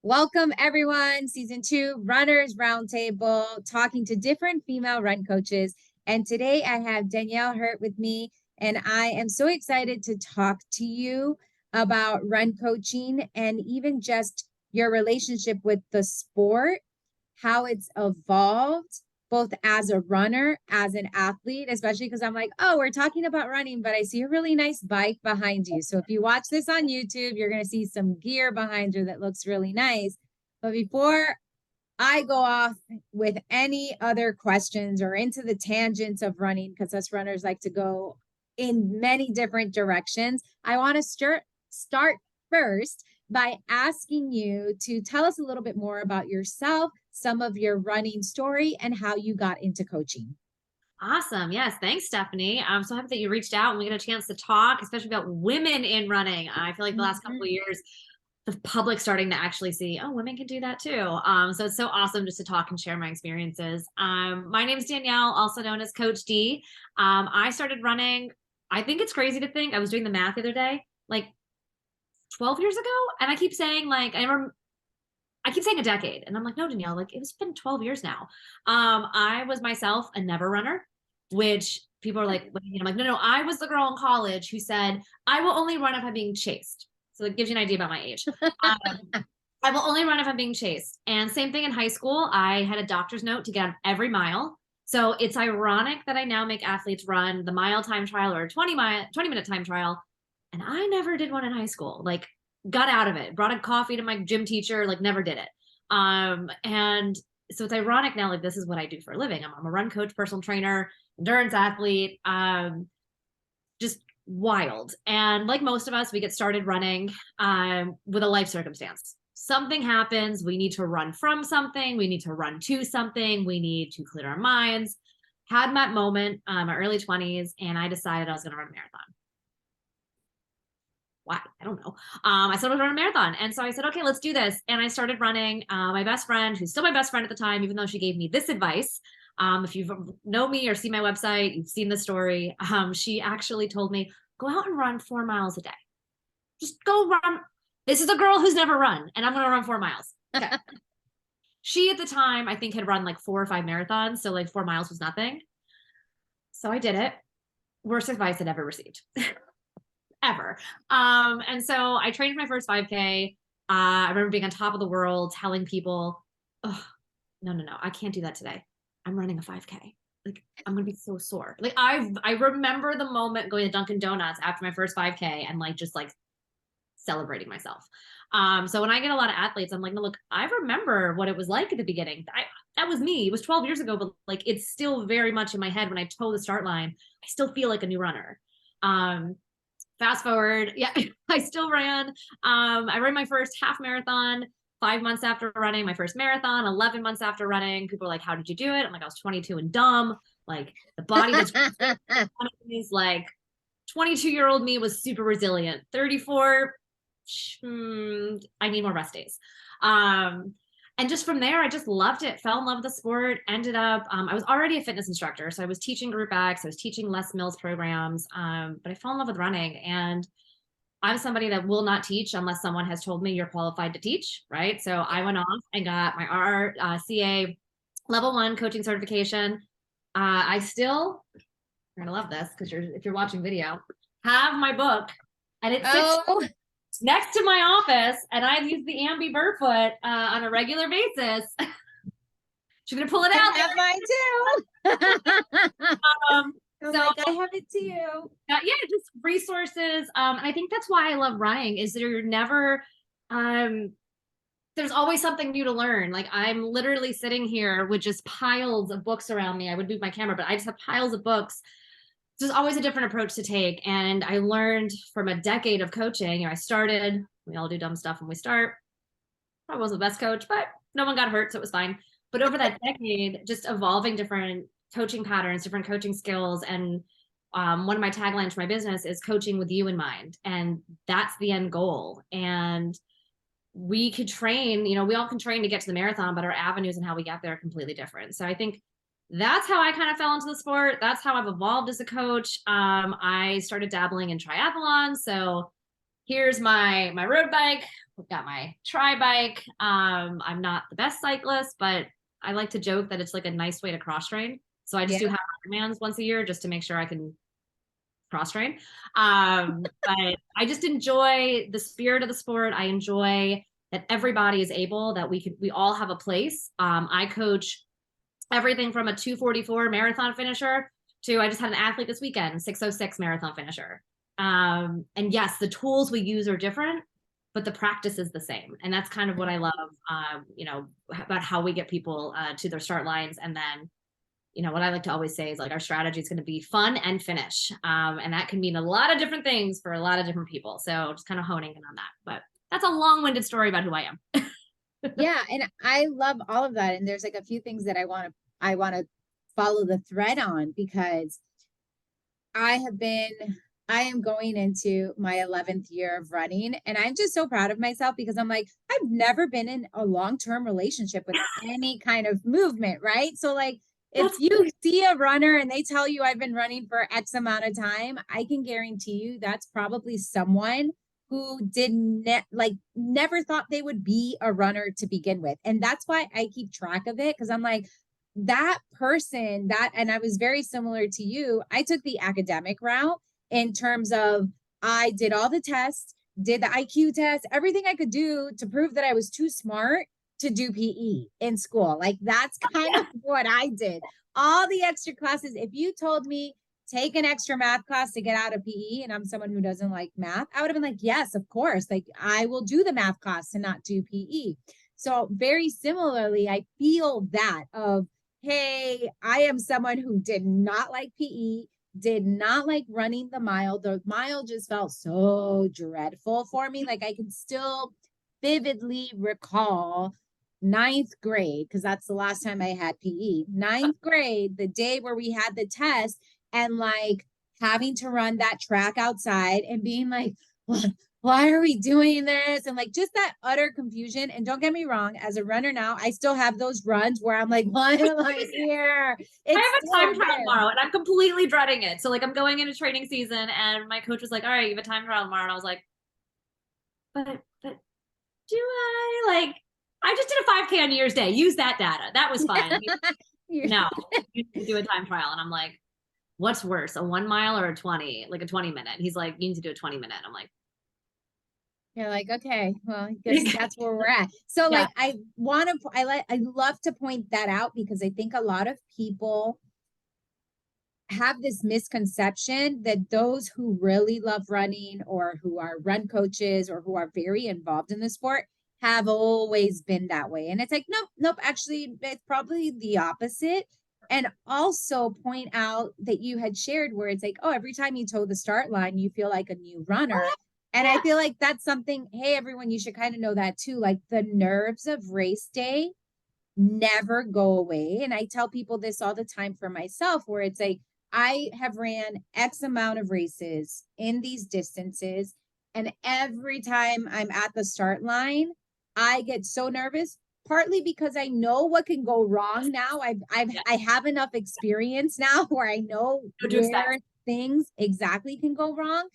Welcome everyone, season 2, Runners Roundtable, talking to different female run coaches. And today I have Danielle Hirt with me, and I am so excited to talk to you about run coaching and even just your relationship with the sport, how it's evolved, both as a runner, as an athlete, especially because I'm like, oh, we're talking about running, but I see a really nice bike behind you. So if you watch this on YouTube, you're going to see some gear behind you that looks really nice. But before I go off with any other questions or into the tangents of running, because us runners like to go in many different directions, I want to start first by asking you to tell us a little bit more about yourself, some of your running story, and how you got into coaching. Awesome. Yes. Thanks, Stephanie. I'm so happy that you reached out and we get a chance to talk, especially about women in running. I feel like the last couple of years, the public's starting to actually see, oh, women can do that too. So it's so awesome just to talk and share my experiences. My name is Danielle, also known as Coach D. I started running. I think it's crazy to think I was doing the math the other day, like 12 years ago. And I keep saying I keep saying a decade, and I'm like, no, Danielle, like it's been 12 years now. I was myself a never runner, which people are like, I'm like, no, I was the girl in college who said, I will only run if I'm being chased. So it gives you an idea about my age. I will only run if I'm being chased. And same thing in high school. I had a doctor's note to get on every mile. So it's ironic that I now make athletes run the mile time trial or 20-minute time trial. And I never did one in high school. Like, got out of it, brought a coffee to my gym teacher, like never did it. And so it's ironic now, like this is what I do for a living. I'm a run coach, personal trainer, endurance athlete, just wild. And like most of us, we get started running with a life circumstance. Something happens, we need to run from something, we need to run to something, we need to clear our minds. Had that moment, my early 20s, and I decided I was going to run a marathon. Why? I don't know. I said I was running a marathon. And so I said, okay, let's do this. And I started running. My best friend, who's still my best friend at the time, even though she gave me this advice. If you know me or see my website, you've seen the story. She actually told me, go out and run 4 miles a day. Just go run. This is a girl who's never run, and I'm going to run 4 miles. Okay. She at the time, I think, had run like 4 or 5 marathons. So like 4 miles was nothing. So I did it. Worst advice I'd ever received. Ever. And so I trained for my first 5K. I remember being on top of the world, telling people, oh, no, I can't do that today. I'm running a 5K. Like, I'm going to be so sore. Like, I remember the moment going to Dunkin' Donuts after my first 5K and like, just like celebrating myself. So when I get a lot of athletes, I'm like, no, look, I remember what it was like at the beginning. That was me. It was 12 years ago, but like, it's still very much in my head. When I toe the start line, I still feel like a new runner. Fast forward, yeah, I still ran. I ran my first half marathon 5 months after running my first marathon, 11 months after running. People were like, how did you do it? I'm like, I was 22 and dumb. Like, the body that's like 22-year-old me was super resilient. 34, I need more rest days. And just from there, I just loved it, fell in love with the sport, ended up, I was already a fitness instructor. So I was teaching group X, I was teaching Les Mills programs, but I fell in love with running. And I'm somebody that will not teach unless someone has told me you're qualified to teach, right? So I went off and got my RRCA level 1 coaching certification. I still, you're gonna love this because if you're watching video, have my book, and it sits next to my office, and I've used the Ambi Barefoot on a regular basis. She's gonna pull it out. I have mine too. So like, I have it too. Yeah, just resources. And I think that's why I love running, is that you're never, there's always something new to learn. Like, I'm literally sitting here with just piles of books around me. I would move my camera, but I just have piles of books. There's always a different approach to take. And I learned from a decade of coaching. We all do dumb stuff when we start. I wasn't the best coach, but no one got hurt, so it was fine. But over that decade, just evolving different coaching patterns, different coaching skills. And one of my taglines for my business is coaching with you in mind. And that's the end goal. And we could train, we all can train to get to the marathon, but our avenues and how we get there are completely different. So I think that's how I kind of fell into the sport. That's how I've evolved as a coach. I started dabbling in triathlon. So here's my road bike. We've got my tri bike. I'm not the best cyclist, but I like to joke that it's like a nice way to cross train. So I just do half Ironmans once a year just to make sure I can cross train. But I just enjoy the spirit of the sport. I enjoy that everybody is able, that we all have a place. I coach everything from a 2:44 marathon finisher to, I just had an athlete this weekend, 6:06 marathon finisher. And yes, the tools we use are different, but the practice is the same. And that's kind of what I love, about how we get people to their start lines. And then, what I like to always say is like, our strategy is going to be fun and finish. And that can mean a lot of different things for a lot of different people. So just kind of honing in on that. But that's a long-winded story about who I am. Yeah, and I love all of that. And there's like a few things that I want to follow the thread on, because I am going into my 11th year of running, and I'm just so proud of myself, because I'm like, I've never been in a long-term relationship with any kind of movement, right? So like, if you see a runner and they tell you I've been running for X amount of time, I can guarantee you that's probably someone who never thought they would be a runner to begin with. And that's why I keep track of it, because I'm like, that person and I was very similar to you. I took the academic route in terms of, I did all the tests, did the IQ test, everything I could do to prove that I was too smart to do PE in school. Like, that's kind of what I did. All the extra classes. If you told me take an extra math class to get out of PE, and I'm someone who doesn't like math, I would have been like, yes, of course. Like, I will do the math class to not do PE. So very similarly, I feel that of, hey, I am someone who did not like PE, did not like running the mile. The mile just felt so dreadful for me. Like, I can still vividly recall ninth grade, because that's the last time I had PE. Ninth grade, the day where we had the test, and like having to run that track outside and being like, why are we doing this? And like, just that utter confusion. And don't get me wrong, as a runner now, I still have those runs where I'm like, why am I here? I have a time trial tomorrow and I'm completely dreading it. So like, I'm going into training season and my coach was like, all right, you have a time trial tomorrow. And I was like, but do I? Like, I just did a 5K on New Year's Day. Use that data. That was fine. No, you need to do a time trial. And I'm like, what's worse, a 1 mile or a 20, like a 20-minute? He's like, you need to do a 20-minute. I'm like, you're like, okay, well, I guess that's where we're at. So like, I love to point that out, because I think a lot of people have this misconception that those who really love running, or who are run coaches, or who are very involved in the sport, have always been that way. And it's like, nope, actually, it's probably the opposite. And also point out that you had shared where it's like, oh, every time you toe the start line, you feel like a new runner. And I feel like that's something, hey, everyone, you should kind of know that too. Like, the nerves of race day never go away. And I tell people this all the time for myself, where it's like, I have ran X amount of races in these distances, and every time I'm at the start line, I get so nervous, partly because I know what can go wrong now. I have enough experience now where I know where things exactly can go wrong.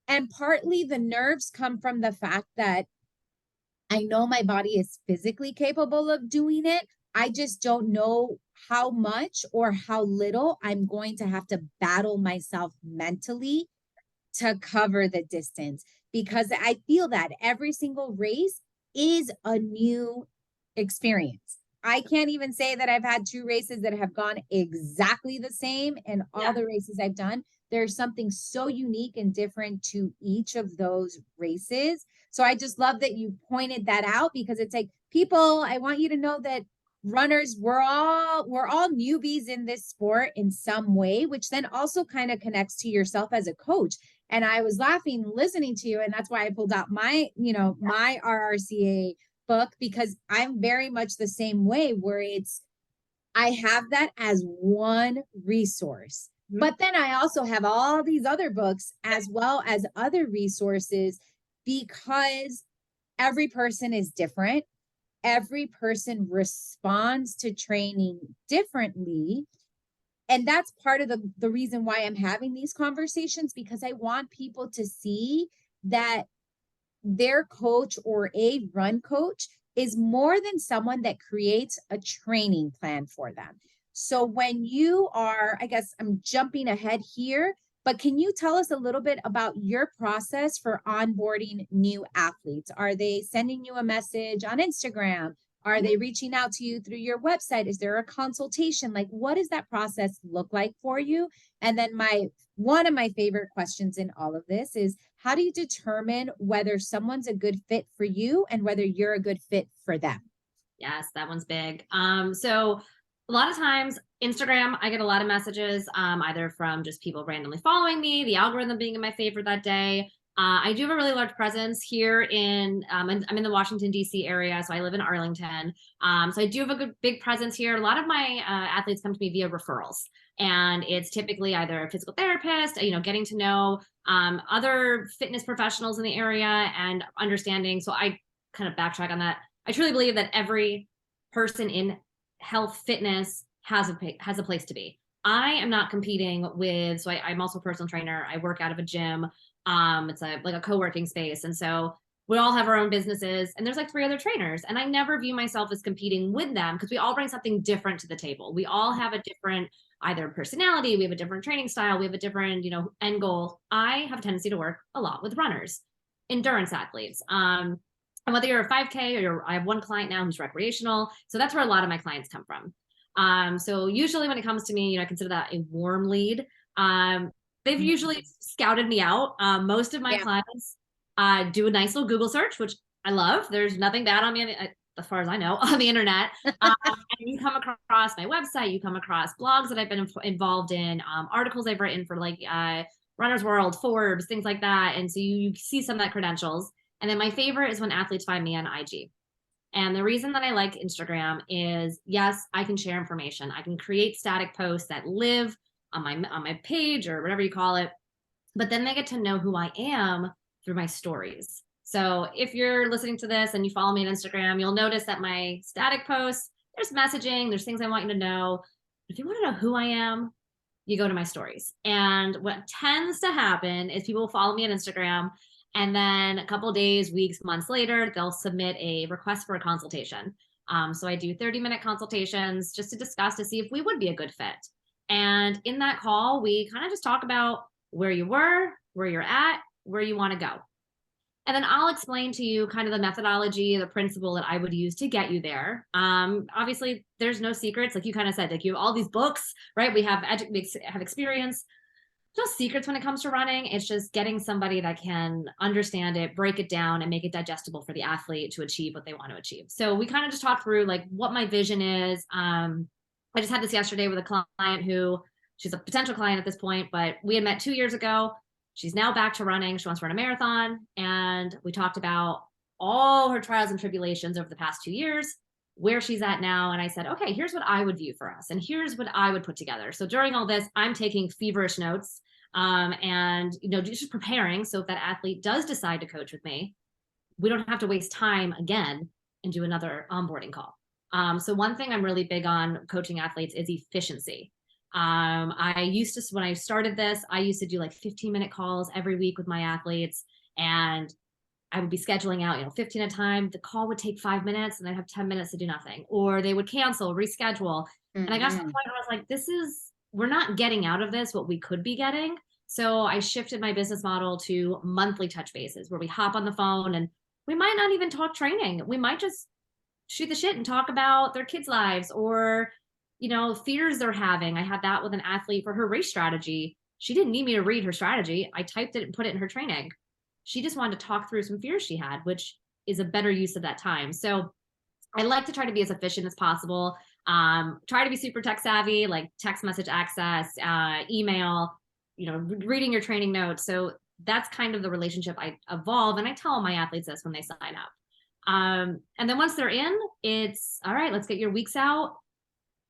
And partly the nerves come from the fact that I know my body is physically capable of doing it. I just don't know how much or how little I'm going to have to battle myself mentally to cover the distance, because I feel that every single race is a new experience. I can't even say that I've had 2 races that have gone exactly the same, and all the races I've done, there's something so unique and different to each of those races. So I just love that you pointed that out, because it's like, people, I want you to know that runners, we're all newbies in this sport in some way, which then also kind of connects to yourself as a coach. And I was laughing listening to you, and that's why I pulled out my RRCA book, because I'm very much the same way, where I have that as one resource. But then I also have all these other books as well as other resources, because every person is different. Every person responds to training differently. And that's part of the reason why I'm having these conversations, because I want people to see that their coach or a run coach is more than someone that creates a training plan for them. So when you are, I guess I'm jumping ahead here, but can you tell us a little bit about your process for onboarding new athletes? Are they sending you a message on Instagram? Are they reaching out to you through your website? Is there a consultation? Like, what does that process look like for you? And then one of my favorite questions in all of this is, how do you determine whether someone's a good fit for you and whether you're a good fit for them? Yes, that one's big. So a lot of times Instagram, I get a lot of messages, either from just people randomly following me, the algorithm being in my favor that day. I do have a really large presence here I'm in the Washington, D.C. area, so I live in Arlington. So I do have a big presence here. A lot of my athletes come to me via referrals, and it's typically either a physical therapist, getting to know other fitness professionals in the area and understanding. So I kind of backtrack on that. I truly believe that every person in health fitness has a place to be. I am not competing with, so I'm also a personal trainer. I work out of a gym. It's like a co-working space. And so we all have our own businesses, and there's like 3 other trainers. And I never view myself as competing with them, because we all bring something different to the table. We all have a different either personality, we have a different training style, we have a different, end goal. I have a tendency to work a lot with runners, endurance athletes. And whether you're a 5K or I have one client now who's recreational. So that's where a lot of my clients come from. So usually when it comes to me, I consider that a warm lead. They've usually scouted me out. Most of my clients do a nice little Google search, which I love. There's nothing bad on me, as far as I know, on the internet. And you come across my website, you come across blogs that I've been involved in, articles I've written for like Runner's World, Forbes, things like that. And so you see some of that credentials. And then my favorite is when athletes find me on IG. And the reason that I like Instagram is, yes, I can share information. I can create static posts that live on my page or whatever you call it. But then they get to know who I am through my stories. So if you're listening to this and you follow me on Instagram, you'll notice that my static posts, there's messaging, there's things I want you to know. If you want to know who I am, you go to my stories. And what tends to happen is people follow me on Instagram, and then a couple of days, weeks, months later, they'll submit a request for a consultation. So I do 30-minute consultations just to discuss to see if we would be a good fit. And in that call, we kind of just talk about where you were, where you're at, where you want to go. And then I'll explain to you kind of the methodology, the principle that I would use to get you there. Obviously, there's no secrets. Like you kind of said, like you have all these books, right? We have experience. No secrets when it comes to running. It's just getting somebody that can understand it, break it down, and make it digestible for the athlete to achieve what they want to achieve. So we kind of just talk through like what my vision is. I just had this yesterday with a client who, she's a potential client at this point, but we had met 2 years ago. She's now back to running. She wants to run a marathon. And we talked about all her trials and tribulations over the past 2 years, where she's at now. And I said, okay, here's what I would view for us. And here's what I would put together. So during all this, I'm taking feverish notes and, just preparing. So if that athlete does decide to coach with me, we don't have to waste time again and do another onboarding call. So one thing I'm really big on coaching athletes is efficiency. When I started this, I used to do like 15-minute calls every week with my athletes, and I would be scheduling out, 15 at a time. The call would take 5 minutes and I'd have 10 minutes to do nothing, or they would cancel, reschedule. And I got to the point where I was like, we're not getting out of this what we could be getting. So I shifted my business model to monthly touch bases where we hop on the phone, and we might not even talk training. We might just shoot the shit and talk about their kids' lives or, fears they're having. I had that with an athlete for her race strategy. She didn't need me to read her strategy. I typed it and put it in her training. She just wanted to talk through some fears she had, which is a better use of that time. So I like to try to be as efficient as possible. Try to be super tech savvy, like text message access, email, reading your training notes. So that's kind of the relationship I evolve. And I tell my athletes this when they sign up. And then once they're in, it's all right, let's get your weeks out,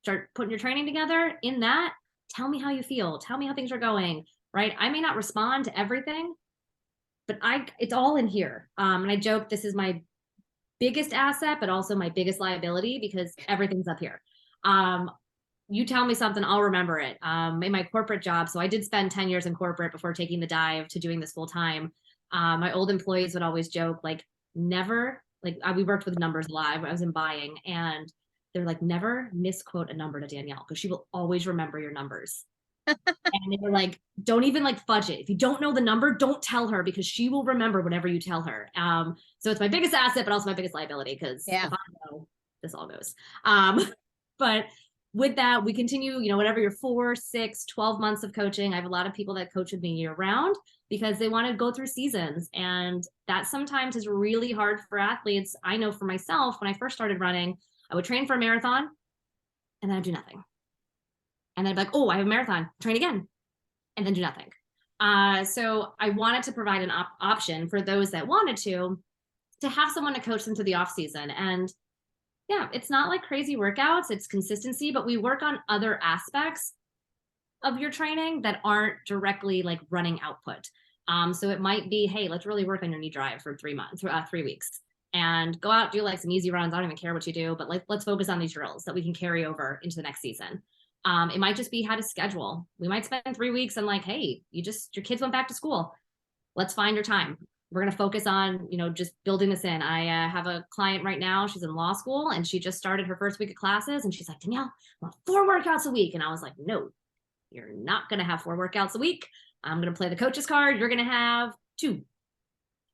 start putting your training together. In that, tell me how you feel. Tell me how things are going, right? I may not respond to everything, but it's all in here. And I joke, this is my biggest asset, but also my biggest liability, because everything's up here. You tell me something, I'll remember it. In my corporate job, so I did spend 10 years in corporate before taking the dive to doing this full time. My old employees would always joke, like, never, like, we worked with numbers live. I was in buying, and they're like, never misquote a number to Danielle because she will always remember your numbers. And they were like, don't even like fudge it. If you don't know the number, don't tell her because she will remember whatever you tell her. So it's my biggest asset, but also my biggest liability because if I know, this all goes. But with that, we continue, whatever your 4, 6, 12 months of coaching. I have a lot of people that coach with me year round because they want to go through seasons. And that sometimes is really hard for athletes. I know for myself, when I first started running, I would train for a marathon and then I'd do nothing. And then I'd be like, oh, I have a marathon, train again, and then do nothing. So I wanted to provide an option for those that wanted to have someone to coach them through the off season. And yeah, it's not like crazy workouts, it's consistency, but we work on other aspects of your training that aren't directly like running output. So it might be, hey, let's really work on your knee drive for 3 weeks and go out, do like some easy runs. I don't even care what you do, but like, let's focus on these drills that we can carry over into the next season. It might just be how to schedule. We might spend 3 weeks and like, hey, your kids went back to school. Let's find your time. We're going to focus on, just building this in. I have a client right now. She's in law school and she just started her first week of classes. And she's like, Danielle, I want 4 workouts a week. And I was like, no, you're not going to have 4 workouts a week. I'm going to play the coach's card. You're going to have 2.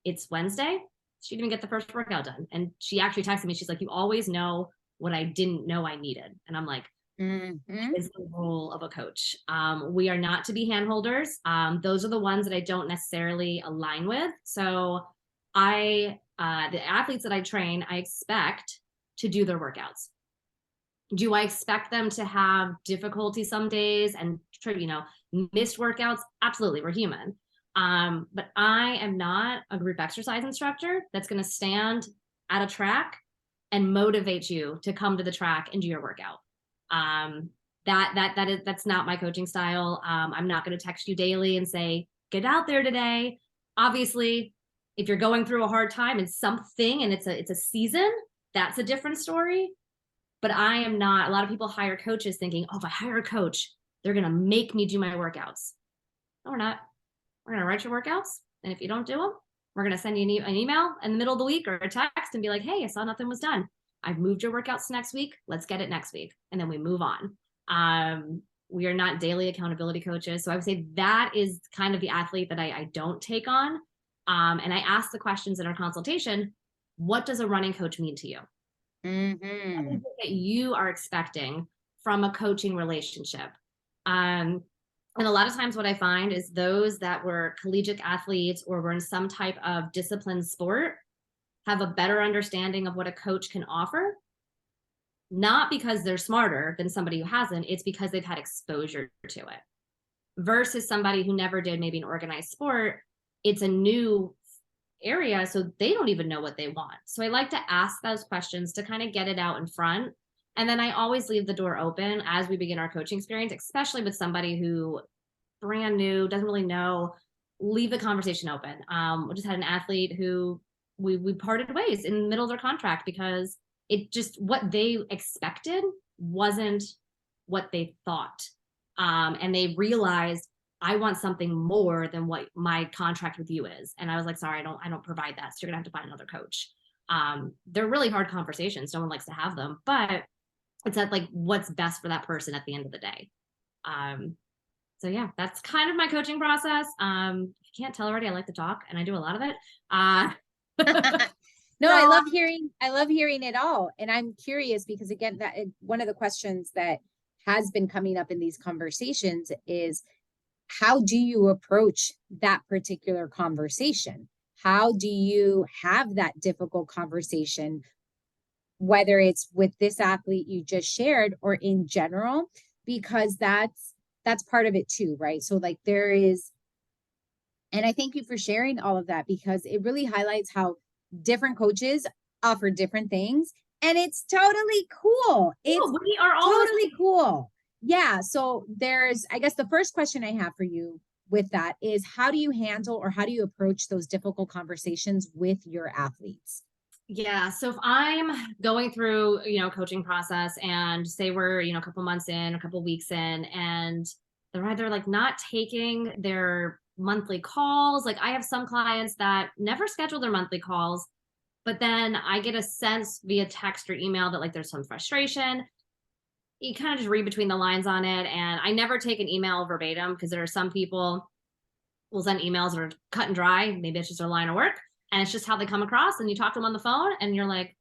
It's Wednesday. She didn't even get the first workout done. And she actually texted me. She's like, you always know what I didn't know I needed. And I'm like, is the role of a coach. We are not to be handholders. Those are the ones that I don't necessarily align with. So the athletes that I train, I expect to do their workouts. Do I expect them to have difficulty some days and, missed workouts? Absolutely. We're human. But I am not a group exercise instructor that's going to stand at a track and motivate you to come to the track and do your workout. That's not my coaching style. I'm not going to text you daily and say, get out there today. Obviously, if you're going through a hard time and something, and it's a season, that's a different story. But I am not. A lot of people hire coaches thinking, oh, if I hire a coach, they're going to make me do my workouts. No, we're not. We're going to write your workouts. And if you don't do them, we're going to send you an email in the middle of the week or a text and be like, hey, I saw nothing was done. I've moved your workouts to next week. Let's get it next week. And then we move on. We are not daily accountability coaches. So I would say that is kind of the athlete that I don't take on. And I ask the questions in our consultation, what does a running coach mean to you? What is it that you are expecting from a coaching relationship? And a lot of times what I find is those that were collegiate athletes or were in some type of disciplined sport have a better understanding of what a coach can offer, not because they're smarter than somebody who hasn't, it's because they've had exposure to it. Versus somebody who never did maybe an organized sport, it's a new area, so they don't even know what they want. So I like to ask those questions to kind of get it out in front. And then I always leave the door open as we begin our coaching experience, especially with somebody who brand new, doesn't really know, leave the conversation open. We just had an athlete who we parted ways in the middle of their contract because it just, what they expected wasn't what they thought. And they realized, I want something more than what my contract with you is. And I was like, sorry, I don't provide that. So you're gonna have to find another coach. They're really hard conversations. No one likes to have them, but it's at like what's best for that person at the end of the day. So yeah, that's kind of my coaching process. If you can't tell already, I like to talk and I do a lot of it. No, I love hearing it all. And I'm curious because again, one of the questions that has been coming up in these conversations is, how do you approach that particular conversation? How do you have that difficult conversation, whether it's with this athlete you just shared or in general, because that's part of it too, right? So like there is, and I thank you for sharing all of that because it really highlights how different coaches offer different things, and it's totally cool. It's we are all totally cool. Yeah. So I guess the first question I have for you with that is, how do you handle or how do you approach those difficult conversations with your athletes? Yeah. So if I'm going through, coaching process and say we're, a couple months in, a couple weeks in, and they're either like not taking their monthly calls. Like I have some clients that never schedule their monthly calls, but then I get a sense via text or email that like there's some frustration. You kind of just read between the lines on it. And I never take an email verbatim because there are some people will send emails that are cut and dry. Maybe it's just their line of work and it's just how they come across. And you talk to them on the phone and you're like,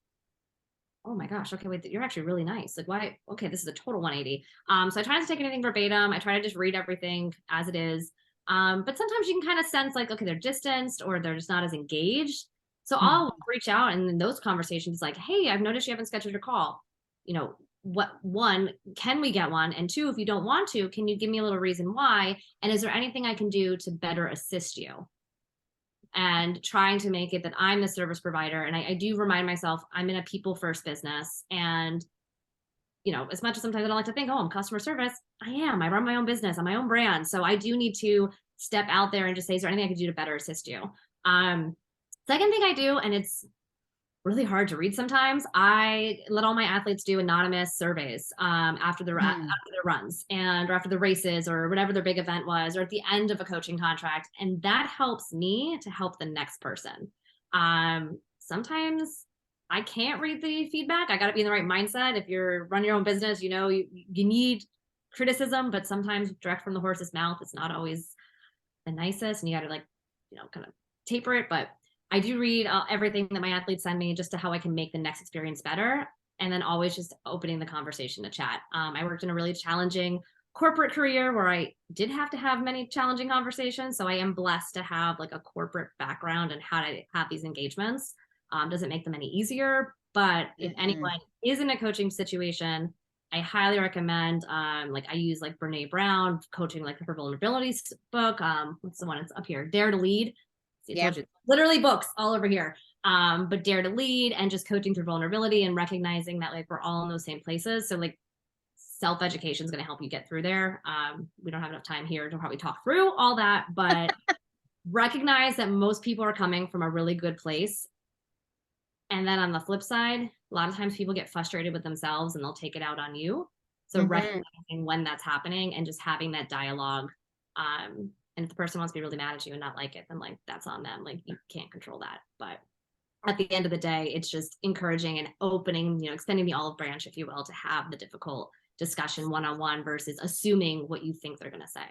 oh my gosh, okay, wait, you're actually really nice. Like why? Okay, this is a total 180. So I try not to take anything verbatim. I try to just read everything as it is. But sometimes you can kind of sense like, okay, they're distanced or they're just not as engaged. So I'll reach out and in those conversations like, hey, I've noticed you haven't scheduled your call. You know, what, one, can we get one? And two, if you don't want to, can you give me a little reason why? And is there anything I can do to better assist you? And trying to make it that I'm the service provider. And I do remind myself I'm in a people first business. And, you know, as much as sometimes I don't like to think, oh, I'm customer service, I am. I run my own business, I'm my own brand. So I do need to step out there and just say, is there anything I can do to better assist you? Second thing I do, and it's really hard to read sometimes, I let all my athletes do anonymous surveys after their runs and or after the races or whatever their big event was or at the end of a coaching contract. And that helps me to help the next person. Sometimes I can't read the feedback. I got to be in the right mindset. If you're running your own business, you know, you need criticism, but sometimes direct from the horse's mouth, it's not always the nicest and you got to like, you know, kind of taper it. But I do read everything that my athletes send me just to how I can make the next experience better. And then always just opening the conversation to chat. I worked in a really challenging corporate career where I did have to have many challenging conversations. So I am blessed to have like a corporate background and how to have these engagements. Doesn't make them any easier, but if anyone is in a coaching situation, I highly recommend, like I use like Brene Brown coaching, like her vulnerabilities book. What's the one that's up here? Dare to Lead. See, I told you, literally books all over here. But Dare to Lead and just coaching through vulnerability and recognizing that like we're all in those same places. So like self-education is going to help you get through there. We don't have enough time here to probably talk through all that, but recognize that most people are coming from a really good place. And then on the flip side, a lot of times people get frustrated with themselves and they'll take it out on you. So recognizing when that's happening and just having that dialogue. And if the person wants to be really mad at you and not like it, then like that's on them. Like you can't control that. But at the end of the day, it's just encouraging and opening, you know, extending the olive branch, if you will, to have the difficult discussion one-on-one versus assuming what you think they're going to say.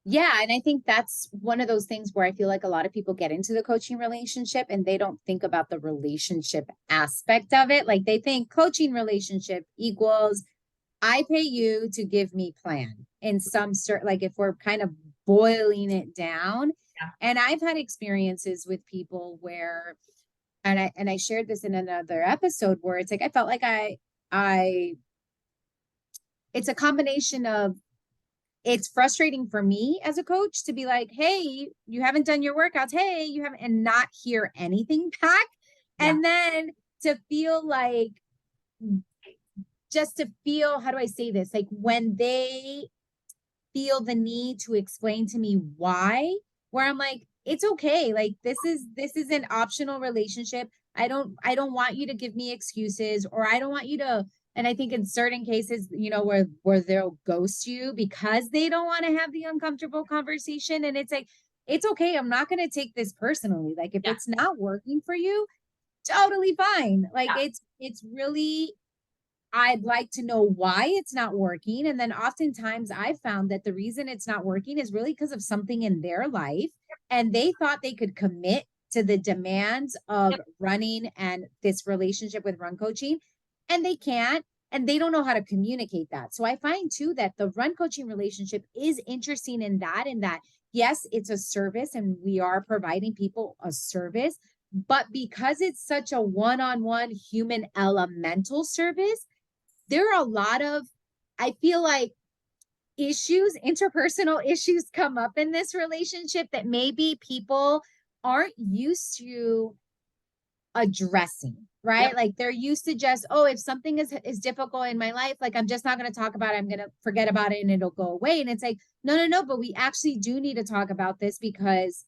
Yeah. And I think that's one of those things where I feel like a lot of people get into the coaching relationship and they don't think about the relationship aspect of it. Like they think coaching relationship equals I pay you to give me plan in some sort, like if we're kind of boiling it down. Yeah. And I've had experiences with people where, and I shared this in another episode where it's like, I felt like it's a combination of, it's frustrating for me as a coach to be like, hey, you haven't done your workouts. Hey, you haven't, and not hear anything back. Yeah. And then to feel like, just to feel, how do I say this? Like when they feel the need to explain to me why, where I'm like, it's okay. Like this is an optional relationship. I don't want you to give me excuses, or I don't want you to, and I think in certain cases, you know, where they'll ghost you because they don't want to have the uncomfortable conversation. And it's like, it's okay. I'm not going to take this personally. Like if it's not working for you, totally fine. Like it's really, I'd like to know why it's not working. And then oftentimes I've found that the reason it's not working is really because of something in their life. And they thought they could commit to the demands of running and this relationship with run coaching, and they can't, and they don't know how to communicate that. So I find too that the run coaching relationship is interesting in that, yes, it's a service and we are providing people a service, but because it's such a one-on-one human elemental service, there are a lot of, I feel like, interpersonal issues come up in this relationship that maybe people aren't used to addressing, right? Like they're used to just, oh, if something is difficult in my life, like I'm just not going to talk about it. I'm going to forget about it and it'll go away. And it's like, no, but we actually do need to talk about this because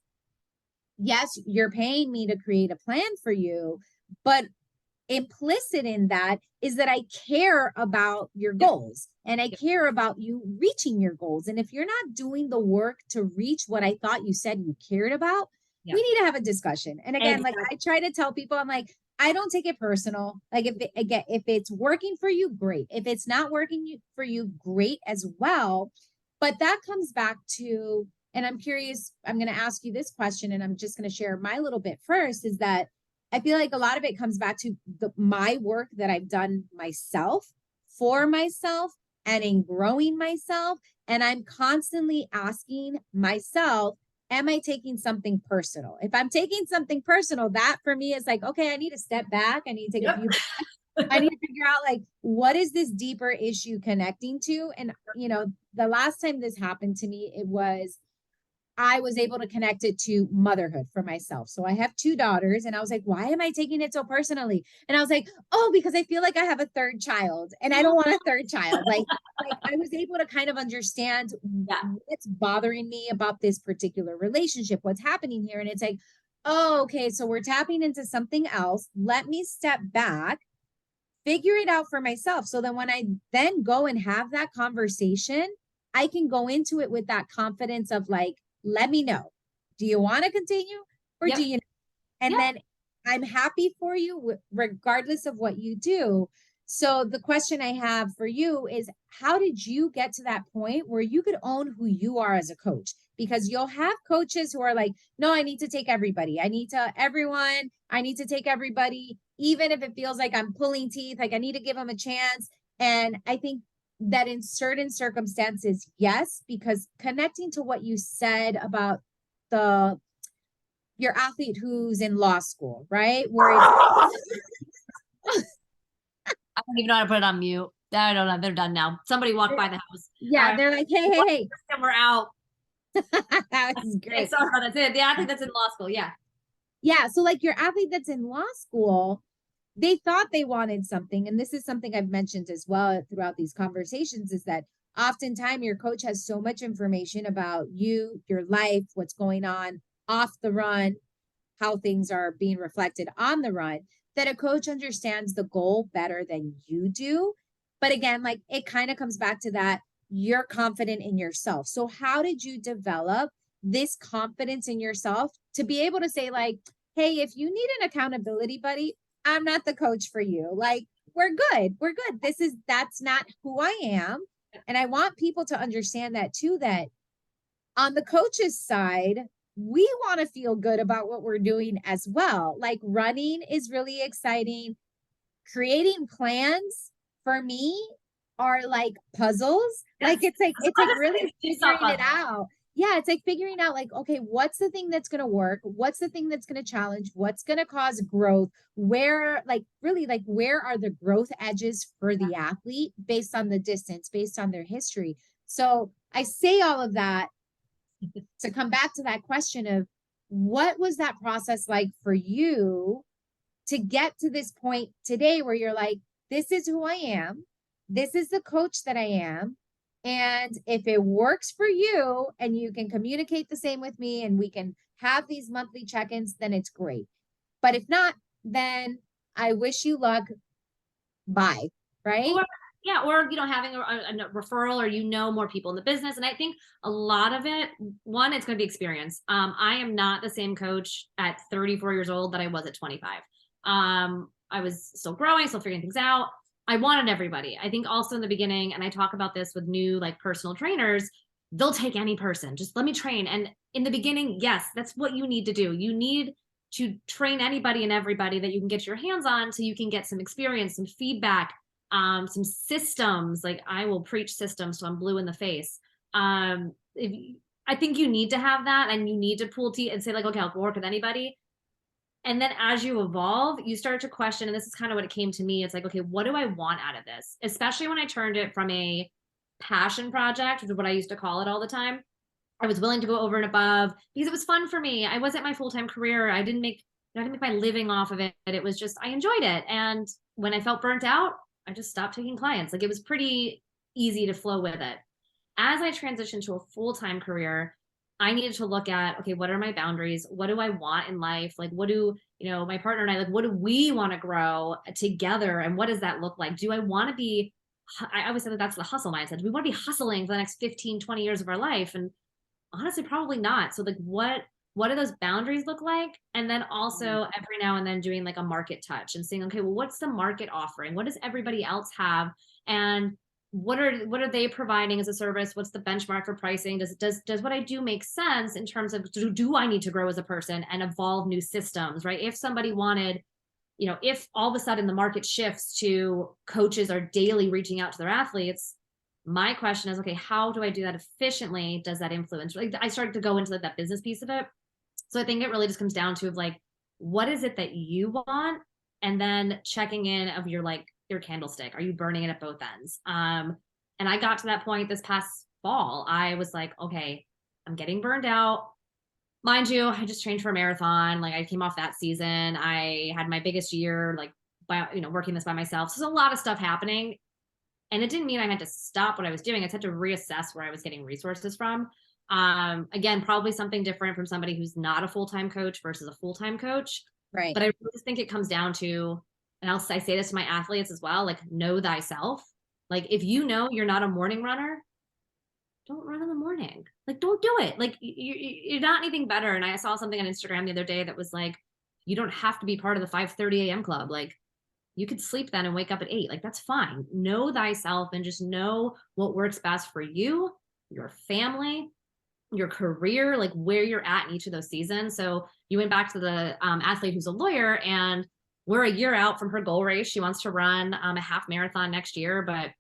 yes, you're paying me to create a plan for you, but implicit in that is that I care about your goals and I care about you reaching your goals. And if you're not doing the work to reach what I thought you said you cared about, we need to have a discussion. And again, like I try to tell people, I'm like, I don't take it personal. Like if it's working for you, great. If it's not working for you, great as well. But that comes back to, and I'm curious, I'm going to ask you this question, and I'm just going to share my little bit first, is that I feel like a lot of it comes back to my work that I've done myself, for myself, and in growing myself. And I'm constantly asking myself, am I taking something personal? If I'm taking something personal, that for me is like, okay, I need to step back. I need to take a few breaths. I need to figure out like, what is this deeper issue connecting to? And, you know, the last time this happened to me, I was able to connect it to motherhood for myself. So I have 2 daughters, and I was like, why am I taking it so personally? And I was like, oh, because I feel like I have a 3rd child and I don't want a 3rd child. Like I was able to kind of understand what's bothering me about this particular relationship, what's happening here. And it's like, oh, okay, so we're tapping into something else. Let me step back, figure it out for myself. So then when I then go and have that conversation, I can go into it with that confidence of like, let me know. Do you want to continue or do you? And then I'm happy for you regardless of what you do. So the question I have for you is, how did you get to that point where you could own who you are as a coach? Because you'll have coaches who are like, no, I need to take everybody. I need to take everybody, even if it feels like I'm pulling teeth, like I need to give them a chance. And I think that in certain circumstances, yes, because connecting to what you said about your athlete who's in law school, right? Where I don't even know how to put it on mute. I don't know. They're done now. Somebody walked by the house. Yeah, they're like, hey. And we're out. That was great. Sorry, that's it. The athlete that's in law school. Yeah. Yeah. So like your athlete that's in law school, they thought they wanted something. And this is something I've mentioned as well throughout these conversations, is that oftentimes your coach has so much information about you, your life, what's going on off the run, how things are being reflected on the run, that a coach understands the goal better than you do. But again, like it kind of comes back to that you're confident in yourself. So how did you develop this confidence in yourself to be able to say like, hey, if you need an accountability buddy, I'm not the coach for you. Like, we're good. We're good. That's not who I am. And I want people to understand that too, that on the coach's side, we want to feel good about what we're doing as well. Like running is really exciting. Creating plans for me are like puzzles. Like it's like really figuring it out. Yeah, it's like figuring out like, okay, what's the thing that's going to work? What's the thing that's going to challenge? What's going to cause growth? Where like really like where are the growth edges for the athlete based on the distance, based on their history? So I say all of that to come back to that question of what was that process like for you to get to this point today where you're like, this is who I am. This is the coach that I am. And if it works for you and you can communicate the same with me and we can have these monthly check-ins, then it's great. But if not, then I wish you luck. Bye. Right? Or having a referral, or more people in the business. And I think a lot of it, one, it's going to be experience. I am not the same coach at 34 years old that I was at 25. I was still growing, still figuring things out. I wanted everybody. I think also in the beginning, and I talk about this with new like personal trainers, they'll take any person. Just let me train. And in the beginning, yes, that's what you need to do. You need to train anybody and everybody that you can get your hands on so you can get some experience, some feedback, some systems. Like I will preach systems, so I'm blue in the face. I think you need to have that, and you need to pull teeth and say like, okay, I'll work with anybody. And then as you evolve, you start to question, and this is kind of what it came to me. It's like, okay, what do I want out of this? Especially when I turned it from a passion project, which is what I used to call it all the time. I was willing to go over and above because it was fun for me. I wasn't my full-time career. I didn't make my living off of it. It was just, I enjoyed it. And when I felt burnt out, I just stopped taking clients. Like it was pretty easy to flow with it. As I transitioned to a full-time career, I needed to look at, okay, what are my boundaries? What do I want in life? Like, what do, my partner and I, like, what do we want to grow together? And what does that look like? Do I want to be, I always say that that's the hustle mindset. Do we want to be hustling for the next 15, 20 years of our life? And honestly, probably not. So like, what do those boundaries look like? And then also every now and then doing like a market touch and saying, okay, well, what's the market offering? What does everybody else have? And what are they providing as a service? What's the benchmark for pricing? Does what I do make sense in terms of do I need to grow as a person and evolve new systems, right? If somebody wanted, if all of a sudden the market shifts to coaches are daily reaching out to their athletes, my question is, okay, how do I do that efficiently? Does that influence? Like, I started to go into like that business piece of it. So I think it really just comes down to like, what is it that you want? And then checking in of your candlestick. Are you burning it at both ends? And I got to that point this past fall. I was like, okay, I'm getting burned out. Mind you, I just trained for a marathon. Like, I came off that season. I had my biggest year, like, by, working this by myself. So there's a lot of stuff happening. And it didn't mean I had to stop what I was doing. I just had to reassess where I was getting resources from. Again, probably something different from somebody who's not a full-time coach versus a full-time coach. Right. But I really think it comes down to, and I say this to my athletes as well, like, know thyself. Like, if you know you're not a morning runner, don't run in the morning. Like, don't do it. Like, you're not anything better. And I saw something on Instagram the other day that was like, you don't have to be part of the 5:30 a.m. club. Like, you could sleep then and wake up at 8. Like, that's fine. Know thyself and just know what works best for you, your family, your career, like where you're at in each of those seasons. So you went back to the athlete who's a lawyer, and we're a year out from her goal race. She wants to run a half marathon next year, but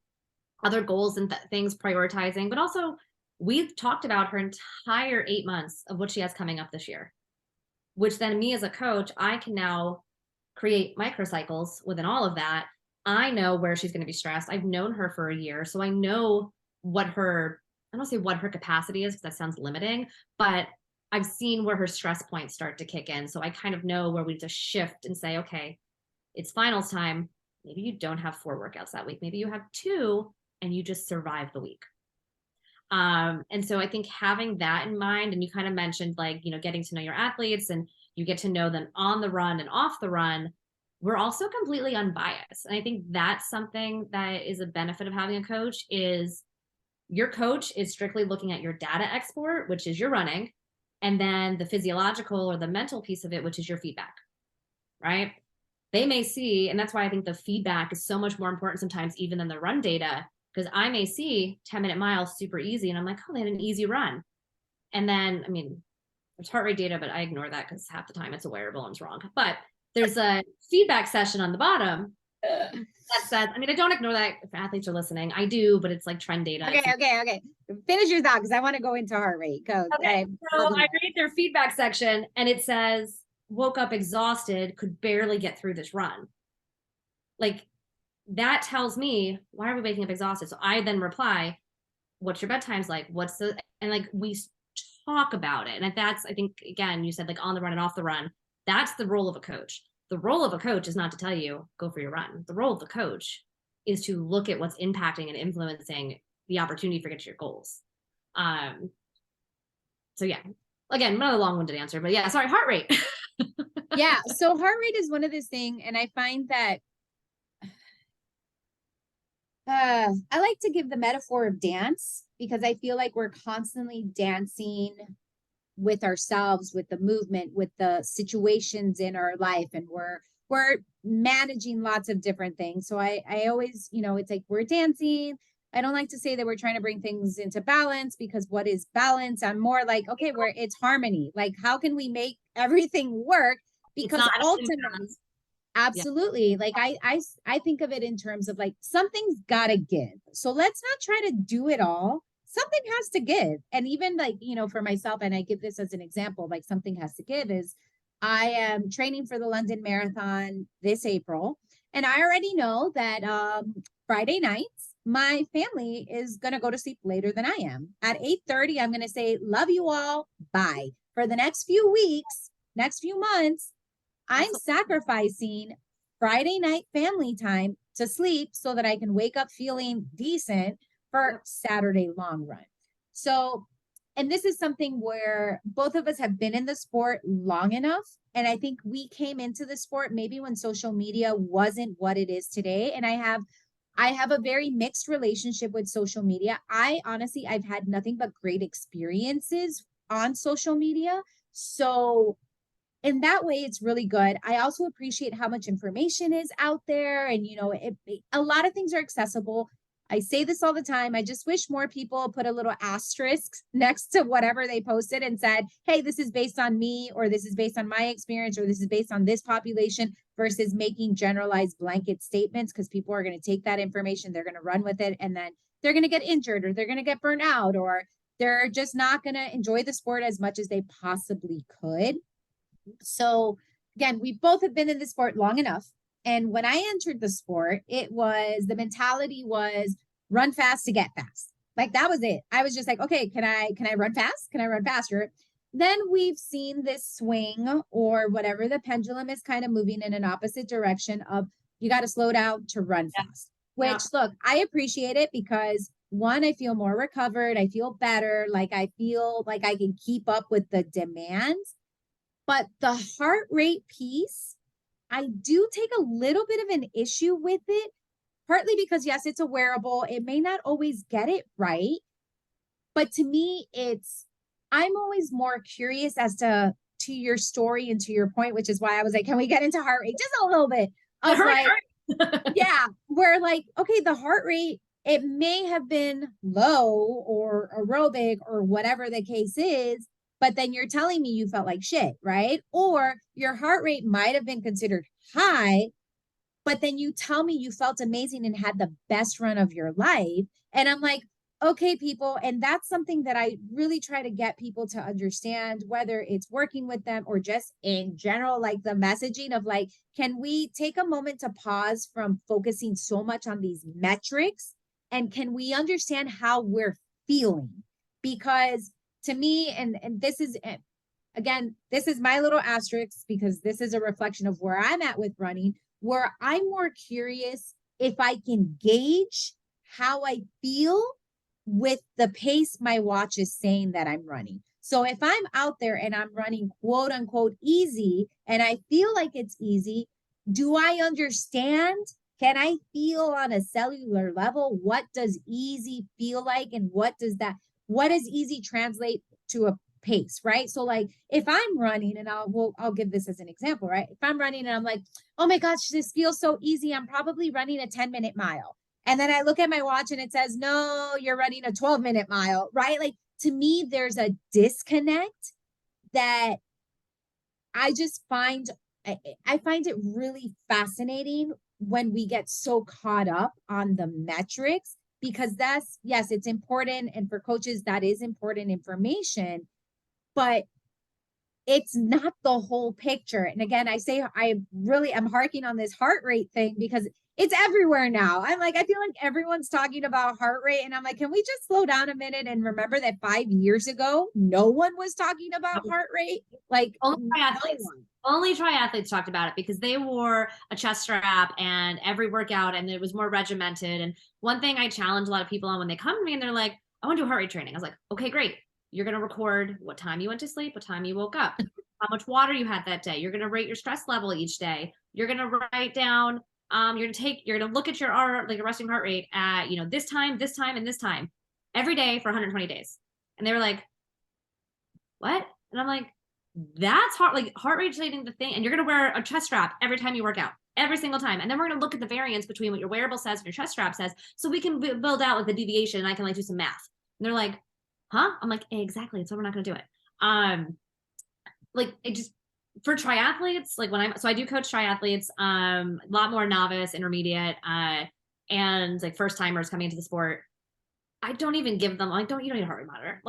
other goals and things prioritizing. But also, we've talked about her entire 8 months of what she has coming up this year, which then me as a coach, I can now create microcycles within all of that. I know where she's going to be stressed. I've known her for a year, so I know what her, I don't say what her capacity is because that sounds limiting, but I've seen where her stress points start to kick in. So I kind of know where we just shift and say, okay, it's finals time. Maybe you don't have 4 workouts that week. Maybe you have 2 and you just survive the week. And so I think having that in mind, and you kind of mentioned like, getting to know your athletes and you get to know them on the run and off the run, we're also completely unbiased. And I think that's something that is a benefit of having a coach is your coach is strictly looking at your data export, which is your running, and then the physiological or the mental piece of it, which is your feedback, right? They may see, and that's why I think the feedback is so much more important sometimes even than the run data, because I may see 10-minute miles super easy and I'm like, oh, they had an easy run. And then, I mean, there's heart rate data, but I ignore that because half the time it's a wearable and it's wrong. But there's a feedback session on the bottom that says, I mean, I don't ignore that if athletes are listening. I do, but it's like trend data. Okay. Finish your thought because I want to go into heart rate. Go. Okay. So I read their feedback section and it says, woke up exhausted, could barely get through this run. Like, that tells me, why are we waking up exhausted? So I then reply, what's your bedtimes like? And like, we talk about it. And that's, I think, again, you said like on the run and off the run, that's the role of a coach. The role of a coach is not to tell you, go for your run. The role of the coach is to look at what's impacting and influencing the opportunity for get to your goals. So yeah, again, not a long-winded answer, but yeah, sorry, heart rate. Yeah. So heart rate is one of those things. And I find that I like to give the metaphor of dance because I feel like we're constantly dancing with ourselves, with the movement, with the situations in our life, and we're managing lots of different things. So I always, it's like we're dancing. I don't like to say that we're trying to bring things into balance because what is balance? I'm more like, okay, it's harmony. Like, how can we make everything work? Because ultimately, absolutely. Yeah. Like I think of it in terms of like something's gotta give. So let's not try to do it all. Something has to give. And even like, for myself, and I give this as an example, like something has to give is I am training for the London Marathon this April. And I already know that Friday nights, my family is going to go to sleep later than I am. At 8:30, I'm going to say, love you all. Bye. For the next few weeks, next few months, I'm sacrificing Friday night family time to sleep so that I can wake up feeling decent for Saturday long run. So and this is something where both of us have been in the sport long enough. And I think we came into the sport maybe when social media wasn't what it is today. And I have a very mixed relationship with social media. I honestly, I've had nothing but great experiences on social media. So in that way, it's really good. I also appreciate how much information is out there. And, a lot of things are accessible. I say this all the time. I just wish more people put a little asterisk next to whatever they posted and said, hey, this is based on me, or this is based on my experience, or this is based on this population, versus making generalized blanket statements, because people are going to take that information, they're going to run with it, and then they're going to get injured, or they're going to get burnt out, or they're just not going to enjoy the sport as much as they possibly could. So again, we both have been in the sport long enough. And when I entered the sport, the mentality was run fast to get fast. Like that was it. I was just like, okay, can I run fast? Can I run faster? Then we've seen this swing, or whatever, the pendulum is kind of moving in an opposite direction of you got to slow down to run fast, which look, I appreciate it because one, I feel more recovered. I feel better. Like I feel like I can keep up with the demands. But the heart rate piece, I do take a little bit of an issue with it, partly because, yes, it's a wearable. It may not always get it right. But to me, I'm always more curious as to your story and to your point, which is why I was like, can we get into heart rate just a little bit? Of like, yeah, where like, okay, the heart rate, it may have been low or aerobic or whatever the case is, but then you're telling me you felt like shit, right? Or your heart rate might have been considered high, but then you tell me you felt amazing and had the best run of your life. And I'm like, okay, people. And that's something that I really try to get people to understand, whether it's working with them or just in general, like the messaging of like, can we take a moment to pause from focusing so much on these metrics? And can we understand how we're feeling? Because to me, and this is, again, this is my little asterisk because this is a reflection of where I'm at with running, where I'm more curious if I can gauge how I feel with the pace my watch is saying that I'm running. So if I'm out there and I'm running quote unquote easy and I feel like it's easy, do I understand? Can I feel on a cellular level? What does easy feel like? And what does easy translate to a pace, right? So like if I'm running, and I'll give this as an example, right? If I'm running and I'm like, oh my gosh, this feels so easy, I'm probably running a 10-minute mile. And then I look at my watch and it says, no, you're running a 12-minute mile, right? Like to me, there's a disconnect that I just find it really fascinating when we get so caught up on the metrics, because yes, it's important. And for coaches, that is important information, but it's not the whole picture. And again, I'm harking on this heart rate thing because it's everywhere now. I'm like, I feel like everyone's talking about heart rate. And I'm like, can we just slow down a minute and remember that 5 years ago, no one was talking about heart rate? Like only triathletes talked about it because they wore a chest strap and every workout, and it was more regimented. And one thing I challenge a lot of people on when they come to me and they're like, I want to do heart rate training. I was like, okay, great. You're going to record what time you went to sleep, what time you woke up, how much water you had that day. You're going to rate your stress level each day. You're going to write down, you're going to look at your resting heart rate at, this time, and this time every day for 120 days. And they were like, what? And I'm like, that's heart rate training the thing. And you're going to wear a chest strap every time you work out, every single time. And then we're going to look at the variance between what your wearable says and your chest strap says, so we can build out like the deviation, and I can do some math. And they're like, huh? I'm like, exactly. So we're not going to do it. It just, for triathletes, so I do coach triathletes, a lot more novice, intermediate, and like first timers coming into the sport. I don't even give them, you don't need a heart rate monitor.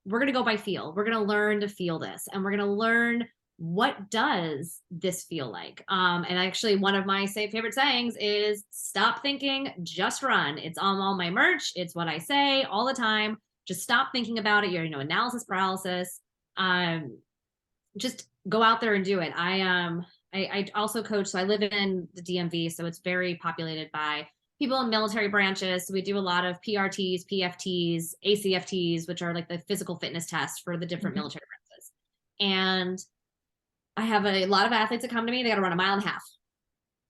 We're going to go by feel. We're going to learn to feel this, and we're going to learn what does this feel like. And actually one of my favorite sayings is stop thinking, just run. It's on all my merch. It's what I say all the time. Just stop thinking about it. You're, analysis paralysis. Just go out there and do it. I also coach. So I live in the DMV, so it's very populated by people in military branches. So we do a lot of PRTs, PFTs, ACFTs, which are like the physical fitness tests for the different military branches. And I have a lot of athletes that come to me, they got to run a mile and a half.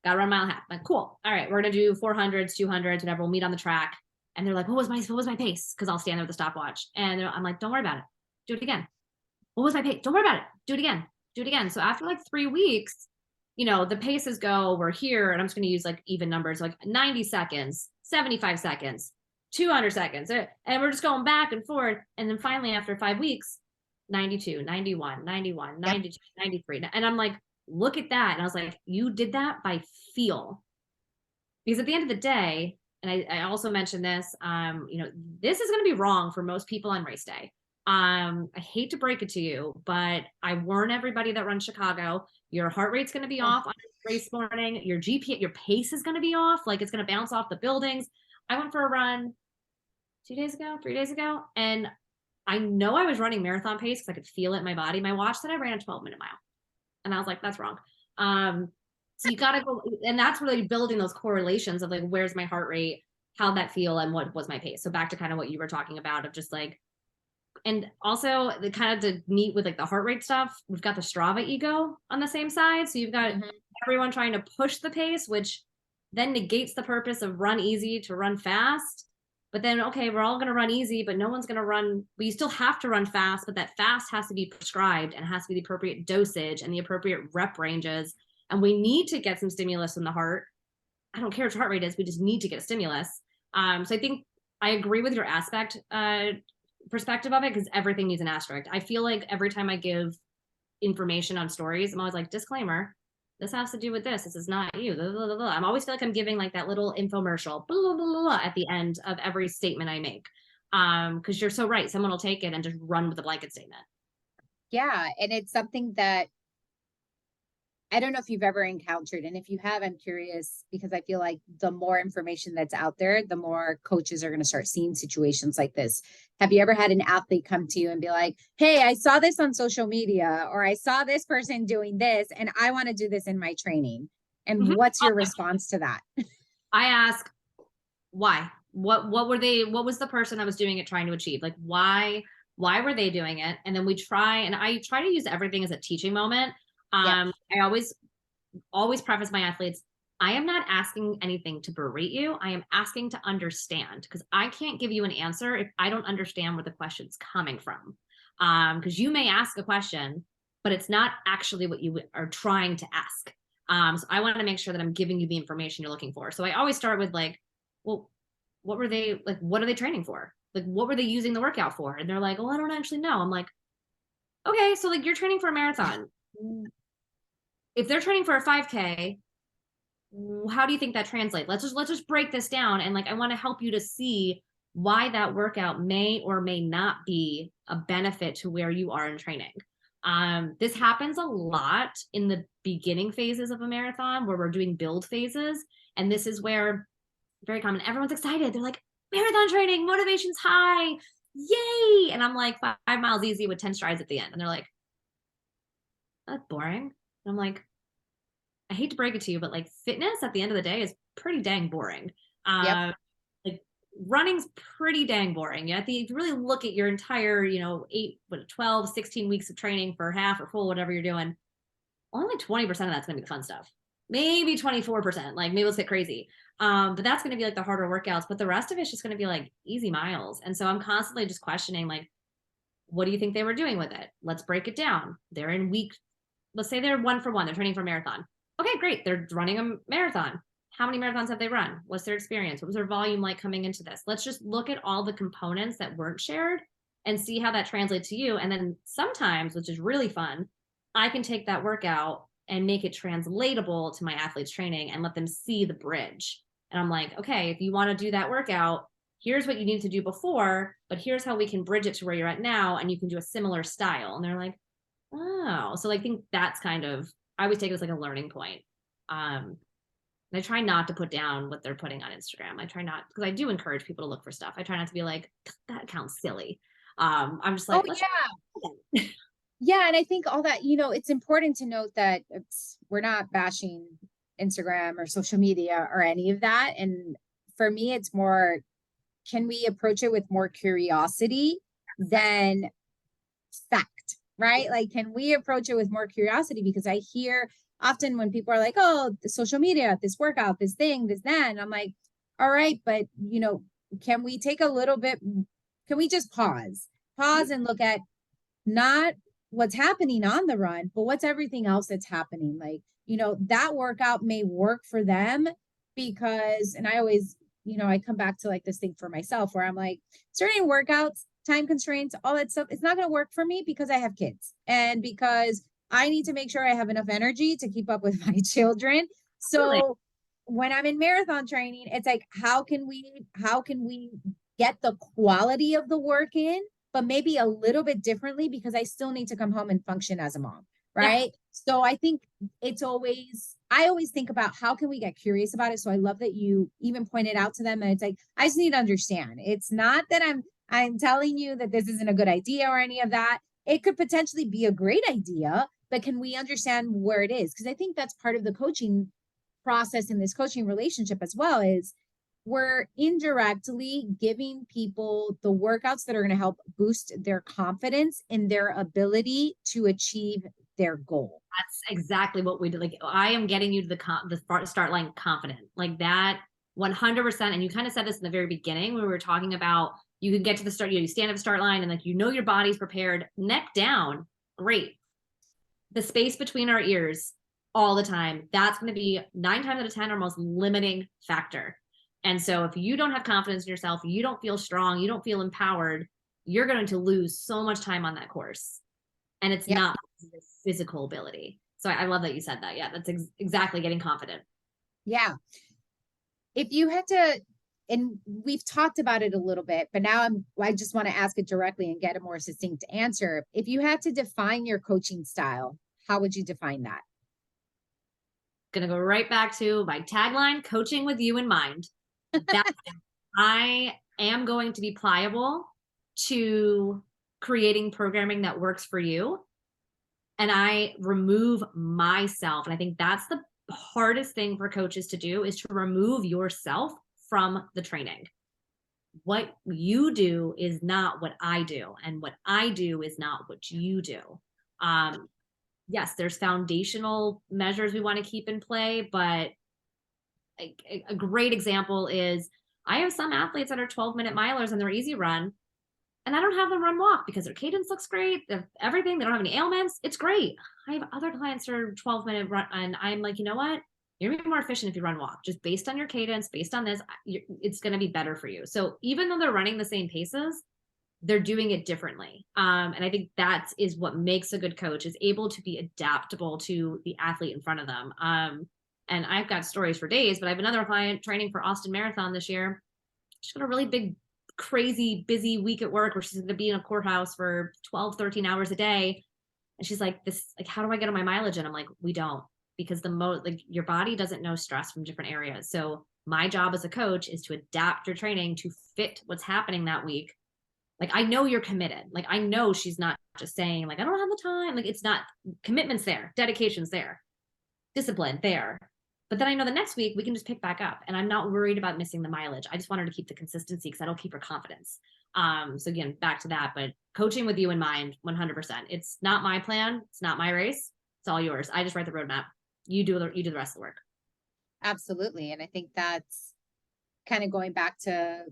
Got to run a mile and a half. I'm like, cool. All right, we're going to do 400s, 200s, whatever. We'll meet on the track. And they're like, what was my pace? Because I'll stand there with the stopwatch. And I'm like, don't worry about it. Do it again. What was my pace? Don't worry about it. Do it again. Do it again. So after like 3 weeks, the paces go, we're here, and I'm just going to use like even numbers, like 90 seconds, 75 seconds, 200 seconds. And we're just going back and forth. And then finally, after 5 weeks, 92, 91, 91, 92, 93. And I'm like, look at that. And I was like, you did that by feel. Because at the end of the day, and I also mentioned this, this is going to be wrong for most people on race day. I hate to break it to you, but I warn everybody that runs Chicago, your heart rate's going to be off on race morning. Your GPA, your pace is going to be off. Like, it's going to bounce off the buildings. I went for a run 3 days ago, and I know I was running marathon pace because I could feel it in my body. My watch said I ran a 12-minute mile. And I was like, that's wrong. So you got to go, and that's really building those correlations of like, where's my heart rate, how'd that feel, and what was my pace. So back to kind of what you were talking about of just like, and also the kind of to meet with like the heart rate stuff, we've got the Strava ego on the same side. So you've got everyone trying to push the pace, which then negates the purpose of run easy to run fast. But then, okay, we're all going to run easy, but no one's going to run. But you still have to run fast, but that fast has to be prescribed and has to be the appropriate dosage and the appropriate rep ranges. And we need to get some stimulus in the heart. I don't care what your heart rate is. We just need to get a stimulus. So I think I agree with your perspective of it, because everything needs an asterisk. I feel like every time I give information on stories, I'm always like, disclaimer, this has to do with this. This is not you. Blah, blah, blah, blah. I'm always feel like I'm giving like that little infomercial blah, blah, blah, blah, at the end of every statement I make. Because you're so right. Someone will take it and just run with the blanket statement. Yeah. And it's something that I don't know if you've ever encountered. And if you have, I'm curious, because I feel like the more information that's out there, the more coaches are going to start seeing situations like this. Have you ever had an athlete come to you and be like, hey, I saw this on social media, or I saw this person doing this, and I want to do this in my training? And what's your response to that? I ask, why? What was the person that was doing it trying to achieve? Like, why were they doing it? And then I try to use everything as a teaching moment. I always preface my athletes, I am not asking anything to berate you. I am asking to understand, because I can't give you an answer if I don't understand where the question's coming from. Because you may ask a question, but it's not actually what you are trying to ask. So I want to make sure that I'm giving you the information you're looking for. So I always start with like, well, what are they training for? Like, what were they using the workout for? And they're like, well, I don't actually know. I'm like, okay, so like you're training for a marathon. If they're training for a 5K, how do you think that translates? Let's just break this down. And like, I want to help you to see why that workout may or may not be a benefit to where you are in training. This happens a lot in the beginning phases of a marathon where we're doing build phases. And this is where, very common, everyone's excited. They're like, marathon training, motivation's high, yay. And I'm like, 5 miles easy with 10 strides at the end. And they're like, that's boring. And I'm like, I hate to break it to you, but like fitness at the end of the day is pretty dang boring. Like running's pretty dang boring. Yeah. If you really look at your entire, 12, 16 weeks of training for half or full, whatever you're doing, only 20% of that's going to be the fun stuff. Maybe 24%, like maybe let's get crazy. But that's going to be like the harder workouts, but the rest of it's just going to be like easy miles. And so I'm constantly just questioning, like, what do you think they were doing with it? Let's break it down. They're in let's say they're 1 for 1, they're training for a marathon. Okay, great. They're running a marathon. How many marathons have they run? What's their experience? What was their volume like coming into this? Let's just look at all the components that weren't shared and see how that translates to you. And then sometimes, which is really fun, I can take that workout and make it translatable to my athletes' training and let them see the bridge. And I'm like, okay, if you want to do that workout, here's what you need to do before, but here's how we can bridge it to where you're at now, and you can do a similar style. And they're like, oh, so I think that's kind of, I always take it as like a learning point. I try not to put down what they're putting on Instagram. I try not, because I do encourage people to look for stuff. I try not to be like, that account's silly. I'm just like, oh yeah. Yeah. And I think all that, it's important to note that we're not bashing Instagram or social media or any of that. And for me, it's more, can we approach it with more curiosity than fact, right? Like, can we approach it with more curiosity? Because I hear often when people are like, oh, the social media, this workout, this thing, this, that, and I'm like, all right, but can we take a little bit, can we just pause and look at not what's happening on the run, but what's everything else that's happening? Like, that workout may work for them because, and I always, I come back to like this thing for myself where I'm like, certain workouts, time constraints, all that stuff, it's not going to work for me because I have kids and because I need to make sure I have enough energy to keep up with my children. So when I'm in marathon training, it's like, how can we get the quality of the work in, but maybe a little bit differently because I still need to come home and function as a mom, right? Yeah. So I think I always think about how can we get curious about it. So I love that you even pointed out to them that it's like, I just need to understand. It's not that I'm telling you that this isn't a good idea or any of that. It could potentially be a great idea, but can we understand where it is? Because I think that's part of the coaching process in this coaching relationship as well, is we're indirectly giving people the workouts that are going to help boost their confidence in their ability to achieve their goal. That's exactly what we do. Like, I am getting you to the start line confident, like that 100%. And you kind of said this in the very beginning when we were talking about, you can get to the start, you stand at the start line and like, your body's prepared, neck down. Great. The space between our ears all the time, that's going to be 9 times out of 10 our most limiting factor. And so if you don't have confidence in yourself, you don't feel strong, you don't feel empowered, you're going to lose so much time on that course. And it's not your physical ability. So I love that you said that. Yeah, that's exactly getting confident. Yeah. If you had to, and we've talked about it a little bit, but now I just want to ask it directly and get a more succinct answer. If you had to define your coaching style, how would you define that? Going to go right back to my tagline, coaching with you in mind. That I am going to be pliable to creating programming that works for you. And I remove myself. And I think that's the hardest thing for coaches to do, is to remove yourself from the training. What you do is not what I do. And what I do is not what you do. Yes, there's foundational measures we want to keep in play, but a great example is I have some athletes that are 12-minute milers and they're easy run, and I don't have them run walk because their cadence looks great. Everything, they don't have any ailments. It's great. I have other clients that are 12-minute run, and I'm like, you know what? You're gonna be more efficient if you run walk, just based on your cadence, based on this, it's going to be better for you. So even though they're running the same paces, they're doing it differently. And I think that is what makes a good coach, is able to be adaptable to the athlete in front of them. And I've got stories for days, but I have another client training for Austin Marathon this year. She's got a really big, crazy, busy week at work where she's going to be in a courthouse for 12, 13 hours a day. And she's like, how do I get on my mileage? And I'm like, we don't, because your body doesn't know stress from different areas. So my job as a coach is to adapt your training to fit what's happening that week. Like, I know you're committed. Like, I know she's not just saying like, I don't have the time. Like, it's not, commitment's there, dedication's there, discipline there. But then I know the next week we can just pick back up, and I'm not worried about missing the mileage. I just want her to keep the consistency because that'll keep her confidence. So again, back to that, but coaching with you in mind, 100%. It's not my plan. It's not my race. It's all yours. I just write the roadmap. You do the rest of the work. Absolutely. And I think that's kind of going back to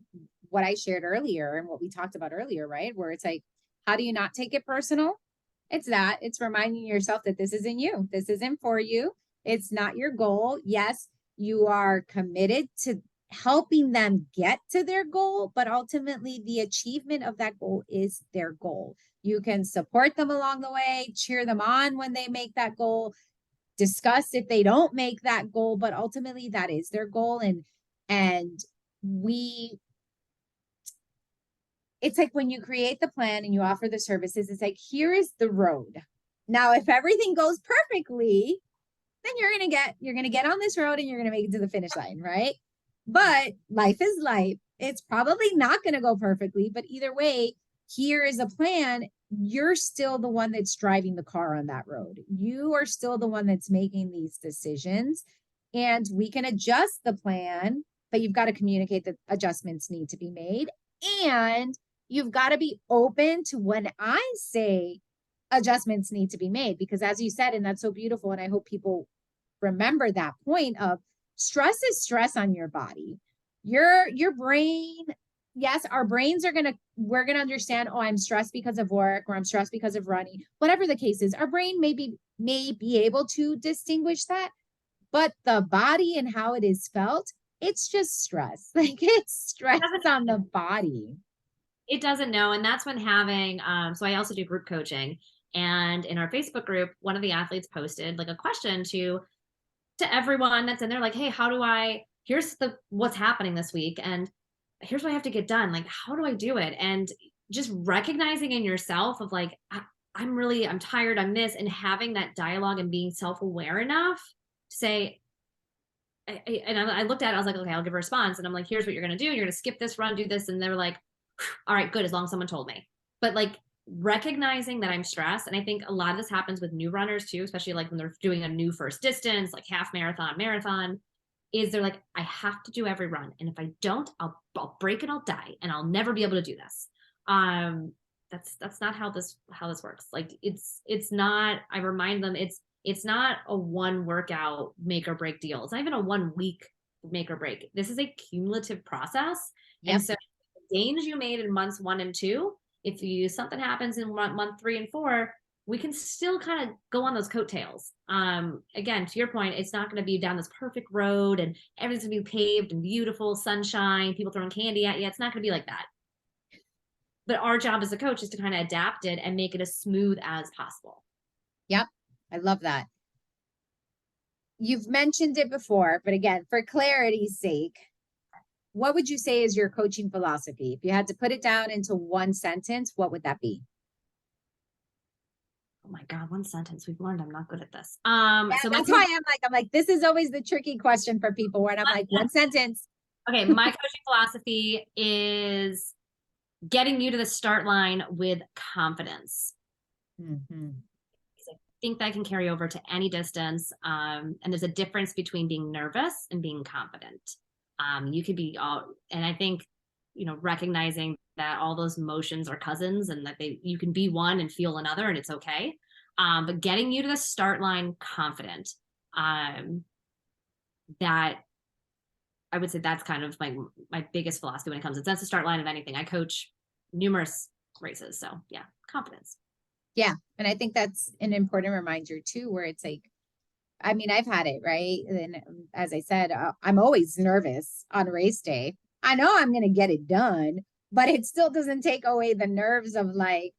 what I shared earlier and what we talked about earlier, right? Where it's like, how do you not take it personal? It's reminding yourself that this isn't you. This isn't for you. It's not your goal. Yes, you are committed to helping them get to their goal, but ultimately the achievement of that goal is their goal. You can support them along the way, cheer them on when they make that goal, discuss if they don't make that goal, but ultimately that is their goal. And it's like when you create the plan and you offer the services, it's like, here is the road. Now, if everything goes perfectly, then you're going to get on this road and you're going to make it to the finish line, right? But life is life. It's probably not going to go perfectly, but either way, here is a plan. You're still the one that's driving the car on that road. You are still the one that's making these decisions, and we can adjust the plan but you've got to communicate that adjustments need to be made. And you've got to be open to when I say adjustments need to be made, because as you said, and that's so beautiful, and I hope people remember that point of stress is stress on your body. Your brain, yes, our brains we're gonna understand, oh, I'm stressed because of work, or I'm stressed because of running, whatever the case is. Our brain may be able to distinguish that, but the body and how it is felt, it's just stress. Like it's stress on the body. It doesn't know. And that's when having, so I also do group coaching, and in our Facebook group, one of the athletes posted like a question to everyone that's in there, like, hey, here's what's happening this week, and here's what I have to get done. Like, how do I do it? And just recognizing in yourself of like, I'm tired, I'm this, and having that dialogue and being self-aware enough to say, I looked at it, I was like, okay, I'll give a response. And I'm like, here's what you're going to do. You're going to skip this run, do this. And they're like, all right, good. As long as someone told me. But like recognizing that I'm stressed. And I think a lot of this happens with new runners too, especially like when they're doing a new first distance, like half marathon, is they're like, I have to do every run. And if I don't, I'll break and I'll die and I'll never be able to do this. That's not how this works. Like it's not, I remind them it's not a one workout make or break deal. It's not even a 1 week make or break. This is a cumulative process. Yep. And so the gains you made in months 1 and 2, if something happens in month 3 and 4, we can still kind of go on those coattails. Again, to your point, it's not going to be down this perfect road and everything's going to be paved and beautiful, sunshine, people throwing candy at you. It's not going to be like that. But our job as a coach is to kind of adapt it and make it as smooth as possible. Yep. I love that. You've mentioned it before, but again, for clarity's sake, what would you say is your coaching philosophy? If you had to put it down into one sentence, what would that be? Oh my God, one sentence. We've learned I'm not good at this. So that's why I'm like, this is always the tricky question for people when I'm like, one sentence. Okay, my coaching philosophy is getting you to the start line with confidence. Mm-hmm. I think that can carry over to any distance. And there's a difference between being nervous and being confident. You could be and I think, recognizing that all those emotions are cousins and that you can be one and feel another, and it's okay. But getting you to the start line confident, that I would say that's kind of my biggest philosophy when it comes to that's the start line of anything. I coach numerous races. So yeah, confidence. Yeah. And I think that's an important reminder too, where it's like, I mean, I've had it, right? And as I said, I'm always nervous on race day. I know I'm going to get it done, but it still doesn't take away the nerves of like,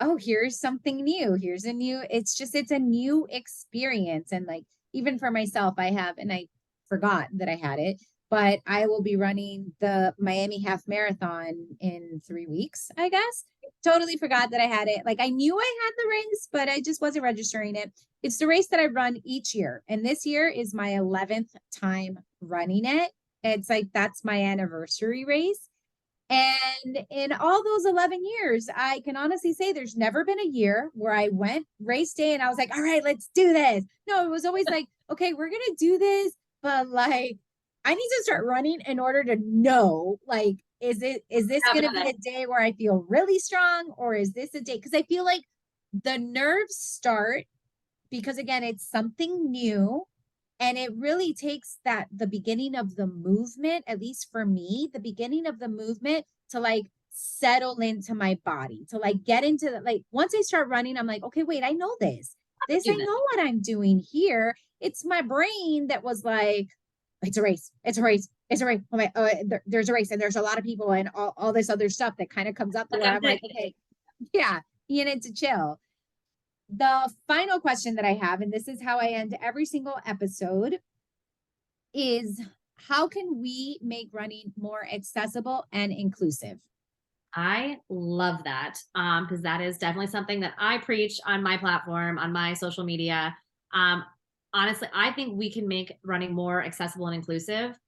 oh, here's something new. It's a new experience. And like, even for myself, and I forgot that I had it, but I will be running the Miami half marathon in 3 weeks, I guess. Totally forgot that I had it. Like I knew I had the race, but I just wasn't registering it. It's the race that I run each year. And this year is my 11th time running it. It's like, that's my anniversary race. And in all those 11 years, I can honestly say there's never been a year where I went race day and I was like, all right, let's do this. No, it was always like, okay, we're going to do this, but like, I need to start running in order to know, like, is this going to be a day where I feel really strong, or is this a day? Because I feel like the nerves start because, again, it's something new. And it really takes the beginning of the movement, at least for me, the beginning of the movement to like settle into my body, to like get into the, like, once I start running, I'm like, okay, wait, I know this. I know what I'm doing here. It's my brain that was like, it's a race. It's a race. It's a race. Oh my, there's a race and there's a lot of people and all this other stuff that kind of comes up where I'm like, okay, yeah, you need to chill. The final question that I have, and this is how I end every single episode, is how can we make running more accessible and inclusive? I love that, because that is definitely something that I preach on my platform, on my social media. Honestly, I think we can make running more accessible and inclusive.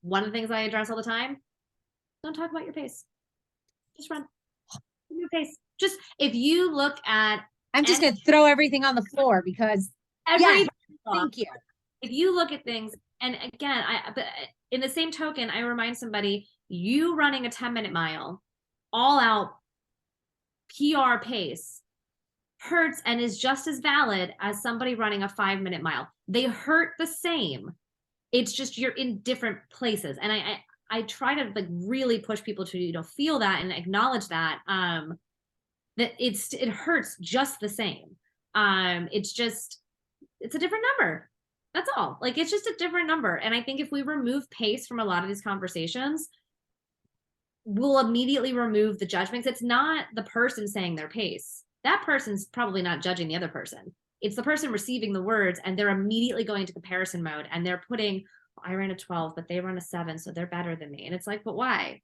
One of the things I address all the time, don't talk about your pace. Just run. Your pace. Just if you look at, I'm just going to throw everything on the floor because, yeah, thank you. If you look at things, And again, but in the same token, I remind somebody, you running a 10-minute mile, all out PR pace, hurts and is just as valid as somebody running a 5-minute mile. They hurt the same. It's just you're in different places. And I try to like really push people to, you know, feel that and acknowledge that, that it hurts just the same. It's a different number. That's all. Like, it's just a different number. And I think if we remove pace from a lot of these conversations, we'll immediately remove the judgments. It's not the person saying their pace. That person's probably not judging the other person. It's the person receiving the words, and they're immediately going to comparison mode, and they're putting, I ran a 12, but they run a 7, so they're better than me. And it's like, but why?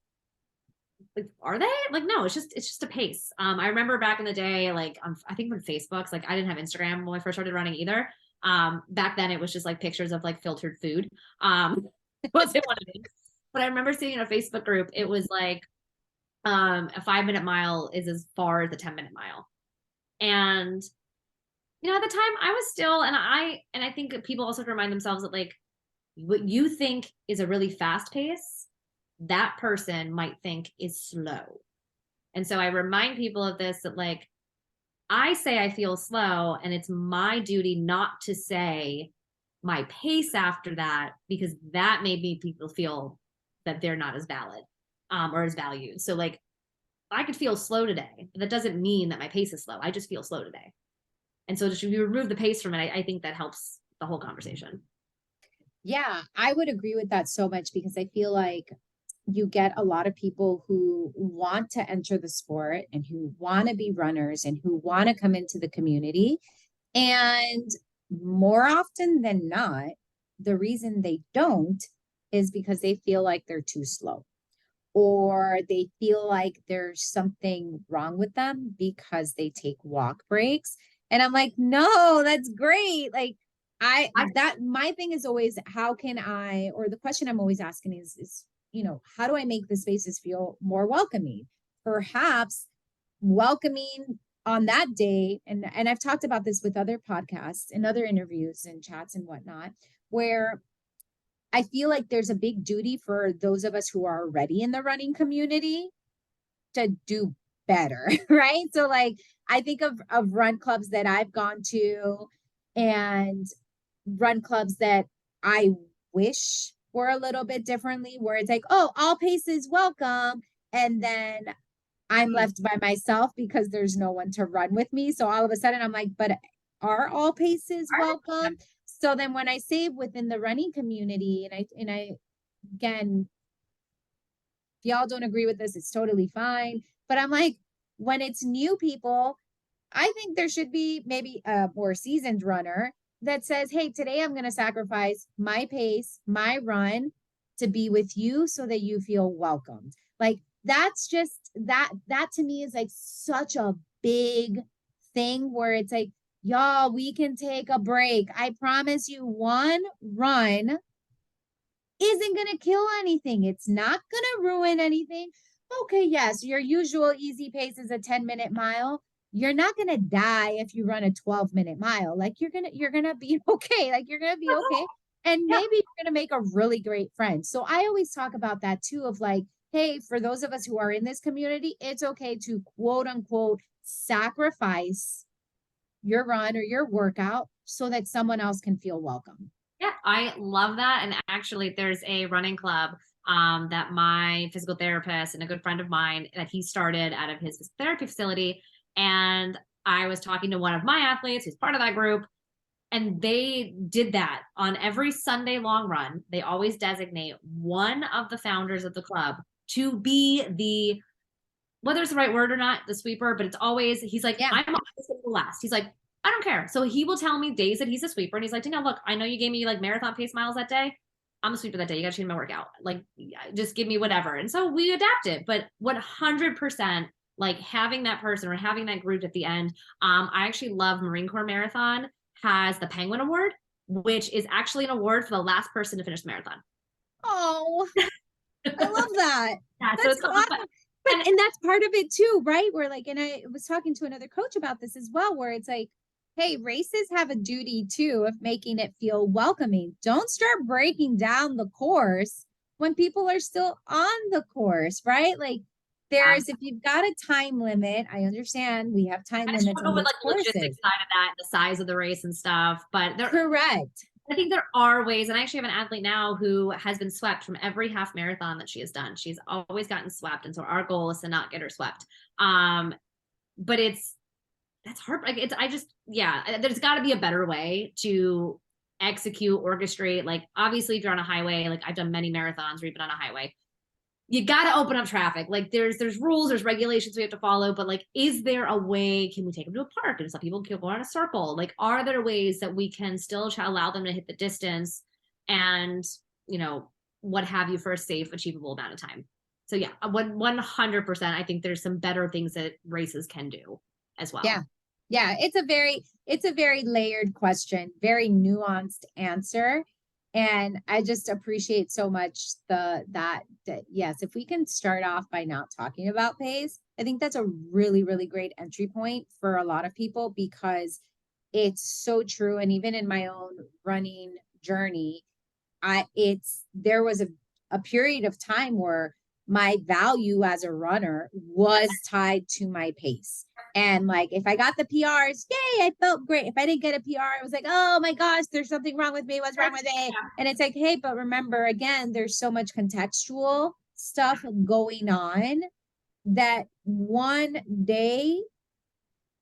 Like, are they? Like, no, it's just a pace. I remember back in the day, like I think when Facebook's, like, I didn't have Instagram when I first started running either. Back then it was just like pictures of like filtered food. It wasn't one of these. But I remember seeing in a Facebook group, it was like, a 5-minute mile is as far as a 10-minute mile. And, you know, at the time I was still, and I think people also have to remind themselves that, like, what you think is a really fast pace, that person might think is slow. And so I remind people of this, that, like, I say I feel slow, and it's my duty not to say my pace after that, because that made me people feel that they're not as valid, or as valued. So, like, I could feel slow today, but that doesn't mean that my pace is slow. I just feel slow today. And so if you remove the pace from it, I think that helps the whole conversation. Yeah, I would agree with that so much, because I feel like you get a lot of people who want to enter the sport and who want to be runners and who want to come into the community. And more often than not, the reason they don't is because they feel like they're too slow, or they feel like there's something wrong with them because they take walk breaks. And I'm like, no, that's great. Like, my thing is always, how can I, or the question I'm always asking is, you know, how do I make the spaces feel more welcoming? Perhaps welcoming on that day. And I've talked about this with other podcasts and other interviews and chats and whatnot, where I feel like there's a big duty for those of us who are already in the running community to do better, right? So, like, I think of run clubs that I've gone to, and run clubs that I wish were a little bit differently, where it's like, oh, all paces welcome, and then I'm left by myself because there's no one to run with me. So all of a sudden I'm like, but are all paces welcome? So then when I say within the running community, and I again, if y'all don't agree with this, it's totally fine. But I'm like, when it's new people, I think there should be maybe a more seasoned runner that says, hey, today I'm going to sacrifice my pace, my run to be with you so that you feel welcomed. Like, that's just that to me is like such a big thing, where it's like, y'all, we can take a break. I promise you, one run isn't going to kill anything. It's not going to ruin anything. Okay, yes, your usual easy pace is a 10-minute mile. You're not going to die if you run a 12-minute mile. Like, you're going to be okay. Like, you're going to be okay. And maybe you're going to make a really great friend. So I always talk about that too, of like, hey, for those of us who are in this community, it's okay to quote unquote sacrifice your run or your workout so that someone else can feel welcome. Yeah, I love that. And actually, there's a running club, that my physical therapist and a good friend of mine, that he started out of his physical therapy facility. And I was talking to one of my athletes who's part of that group, and they did that on every Sunday long run. They always designate one of the founders of the club to be the, whether it's the right word or not, the sweeper, but it's always, he's like, I'm always going to go last. He's like, I don't care. So he will tell me days that he's a sweeper, and he's like, Danielle, look, I know you gave me like marathon pace miles that day. I'm a sweeper that day. You got to change my workout. Like, just give me whatever. And so we adapted, but 100%, like, having that person or having that group at the end. I actually love Marine Corps Marathon has the Penguin Award, which is actually an award for the last person to finish the marathon. Oh, I love that. Yeah, that's so awesome. And that's part of it too, right? Where, like, and I was talking to another coach about this as well, where it's like, hey, races have a duty too of making it feel welcoming. Don't start breaking down the course when people are still on the course, right? Like if you've got a time limit, I understand we have time I limits struggle on with these like the logistics courses. side of that, the size of the race and stuff. But Correct. I think there are ways, and I actually have an athlete now who has been swept from every half marathon that she has done. She's always gotten swept, and so our goal is to not get her swept. But that's hard. Like there's got to be a better way to execute, orchestrate. Like obviously, if you're on a highway, like I've done many marathons where you've been on a highway, you got to open up traffic. Like there's rules, there's regulations we have to follow, but like, is there a way? Can we take them to a park and some people can go on a circle? Like, are there ways that we can still allow them to hit the distance and, what have you, for a safe, achievable amount of time? So yeah, 100%. I think there's some better things that races can do as well. Yeah. Yeah. It's a very layered question, very nuanced answer. And I just appreciate so much that yes, if we can start off by not talking about pace, I think that's a really, really great entry point for a lot of people because it's so true. And even in my own running journey, there was a period of time where my value as a runner was tied to my pace. And like, if I got the PRs, yay, I felt great. If I didn't get a PR, I was like, oh my gosh, there's something wrong with me. What's wrong with me? And it's like, hey, but remember, again, there's so much contextual stuff going on that one day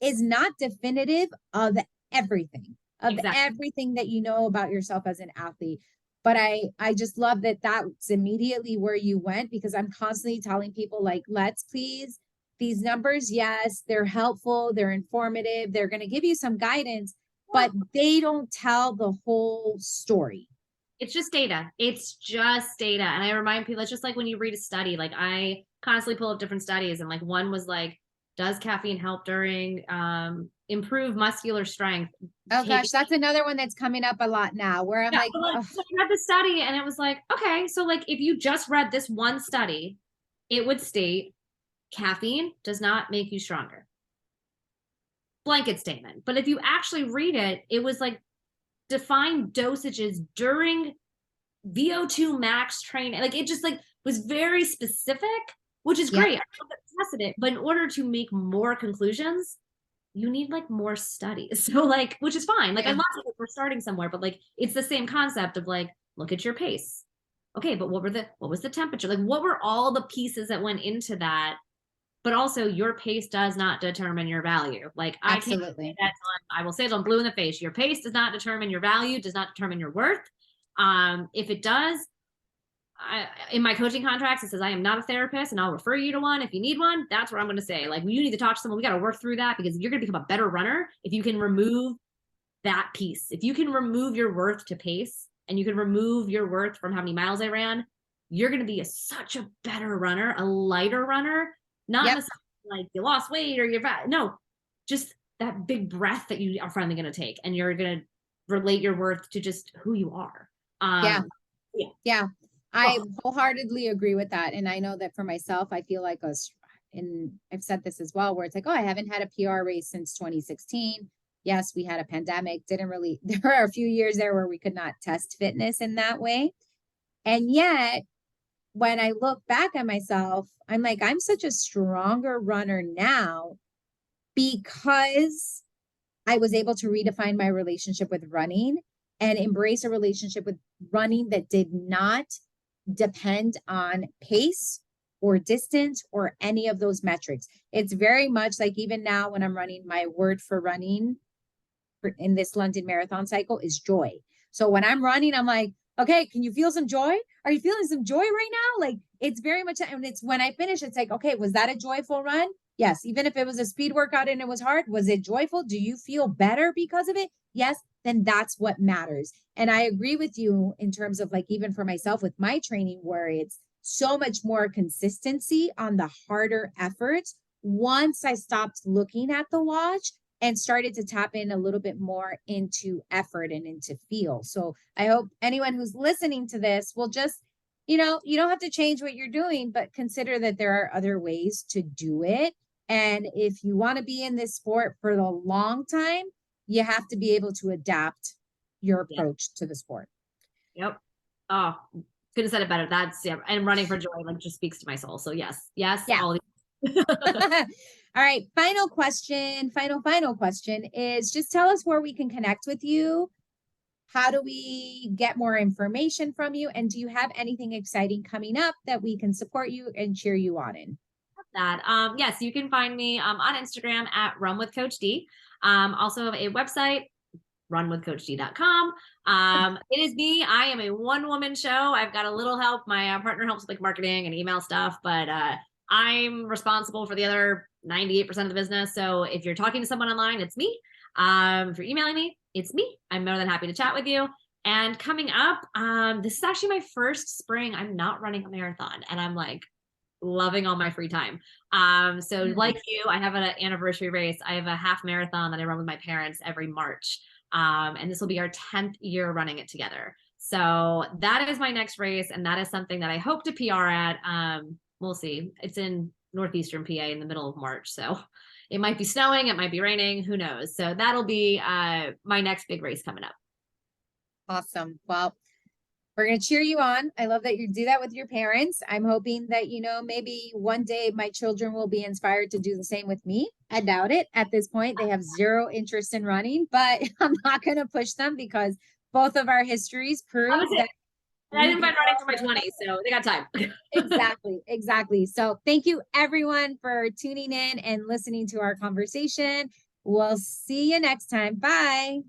is not definitive of everything that you know about yourself as an athlete. But I just love that that's immediately where you went, because I'm constantly telling people, like, let's please, these numbers, yes, they're helpful, they're informative, they're going to give you some guidance, but they don't tell the whole story. It's just data. It's just data. And I remind people, it's just like when you read a study, like I constantly pull up different studies, and like one was like, does caffeine help during improve muscular strength? Oh gosh, that's another one that's coming up a lot now, where I'm like, so I read the study and it was like, okay, so like if you just read this one study, it would state caffeine does not make you stronger. Blanket statement. But if you actually read it, it was like define dosages during VO2 max training. Like it just like was very specific, which is great. I tested it, but in order to make more conclusions, you need like more studies. So like, which is fine. Like I love it, we're starting somewhere, but like it's the same concept of like, look at your pace. Okay, but what was the temperature? Like what were all the pieces that went into that? But also your pace does not determine your value. Like absolutely. I will say it on blue in the face. Your pace does not determine your value, does not determine your worth. If it does, in my coaching contracts, it says I am not a therapist and I'll refer you to one if you need one. That's what I'm going to say. Like, you need to talk to someone. We got to work through that, because you're going to become a better runner if you can remove that piece. If you can remove your worth to pace, and you can remove your worth from how many miles I ran, you're going to be such a better runner, a lighter runner. Not like you lost weight or you're fat. No, just that big breath that you are finally going to take, and you're going to relate your worth to just who you are. Yeah. I wholeheartedly agree with that. And I know that for myself, I feel like and I've said this as well, where it's like, oh, I haven't had a PR race since 2016. Yes, we had a pandemic. There are a few years there where we could not test fitness in that way. And yet, when I look back at myself, I'm like, I'm such a stronger runner now because I was able to redefine my relationship with running and embrace a relationship with running that did not depend on pace or distance or any of those metrics. It's very much like, even now when I'm running, my word for running in this London marathon cycle is joy. So when I'm running, I'm like, okay, can you feel some joy? Are you feeling some joy right now? Like, it's very much, and it's when I finish, it's like, okay, was that a joyful run? Yes. Even if it was a speed workout and it was hard, was it joyful? Do you feel better because of it? Yes. Then that's what matters. And I agree with you in terms of, like, even for myself with my training, where it's so much more consistency on the harder efforts. Once I stopped looking at the watch and started to tap in a little bit more into effort and into feel. So I hope anyone who's listening to this will just, you don't have to change what you're doing, but consider that there are other ways to do it. And if you want to be in this sport for the long time, you have to be able to adapt your Yeah. approach to the sport. Yep. Oh, could have said it better. That's, yeah. And running for joy, like, just speaks to my soul. So yes, Yeah. all All right. Final question is just tell us where we can connect with you. How do we get more information from you? And do you have anything exciting coming up that we can support you and cheer you on in? that. Yes, you can find me on Instagram at Run with Coach D. Also a website, runwithcoachd.com. It is me. I am a one-woman show. I've got a little help. My partner helps with like marketing and email stuff, but I'm responsible for the other 98% of the business. So if you're talking to someone online, it's me. If you're emailing me, it's me. I'm more than happy to chat with you. And coming up, this is actually my first spring. I'm not running a marathon, and I'm like loving all my free time. So like you, I have an anniversary race. I have a half marathon that I run with my parents every March. And this will be our 10th year running it together. So that is my next race. And that is something that I hope to PR at. We'll see. It's in Northeastern PA in the middle of March. So it might be snowing, it might be raining, who knows? So that'll be my next big race coming up. Awesome. Well, we're going to cheer you on. I love that you do that with your parents. I'm hoping that, maybe one day my children will be inspired to do the same with me. I doubt it. At this point, they have zero interest in running, but I'm not going to push them because both of our histories prove that. I didn't find running for my 20s, so they got time. Exactly. So thank you everyone for tuning in and listening to our conversation. We'll see you next time. Bye.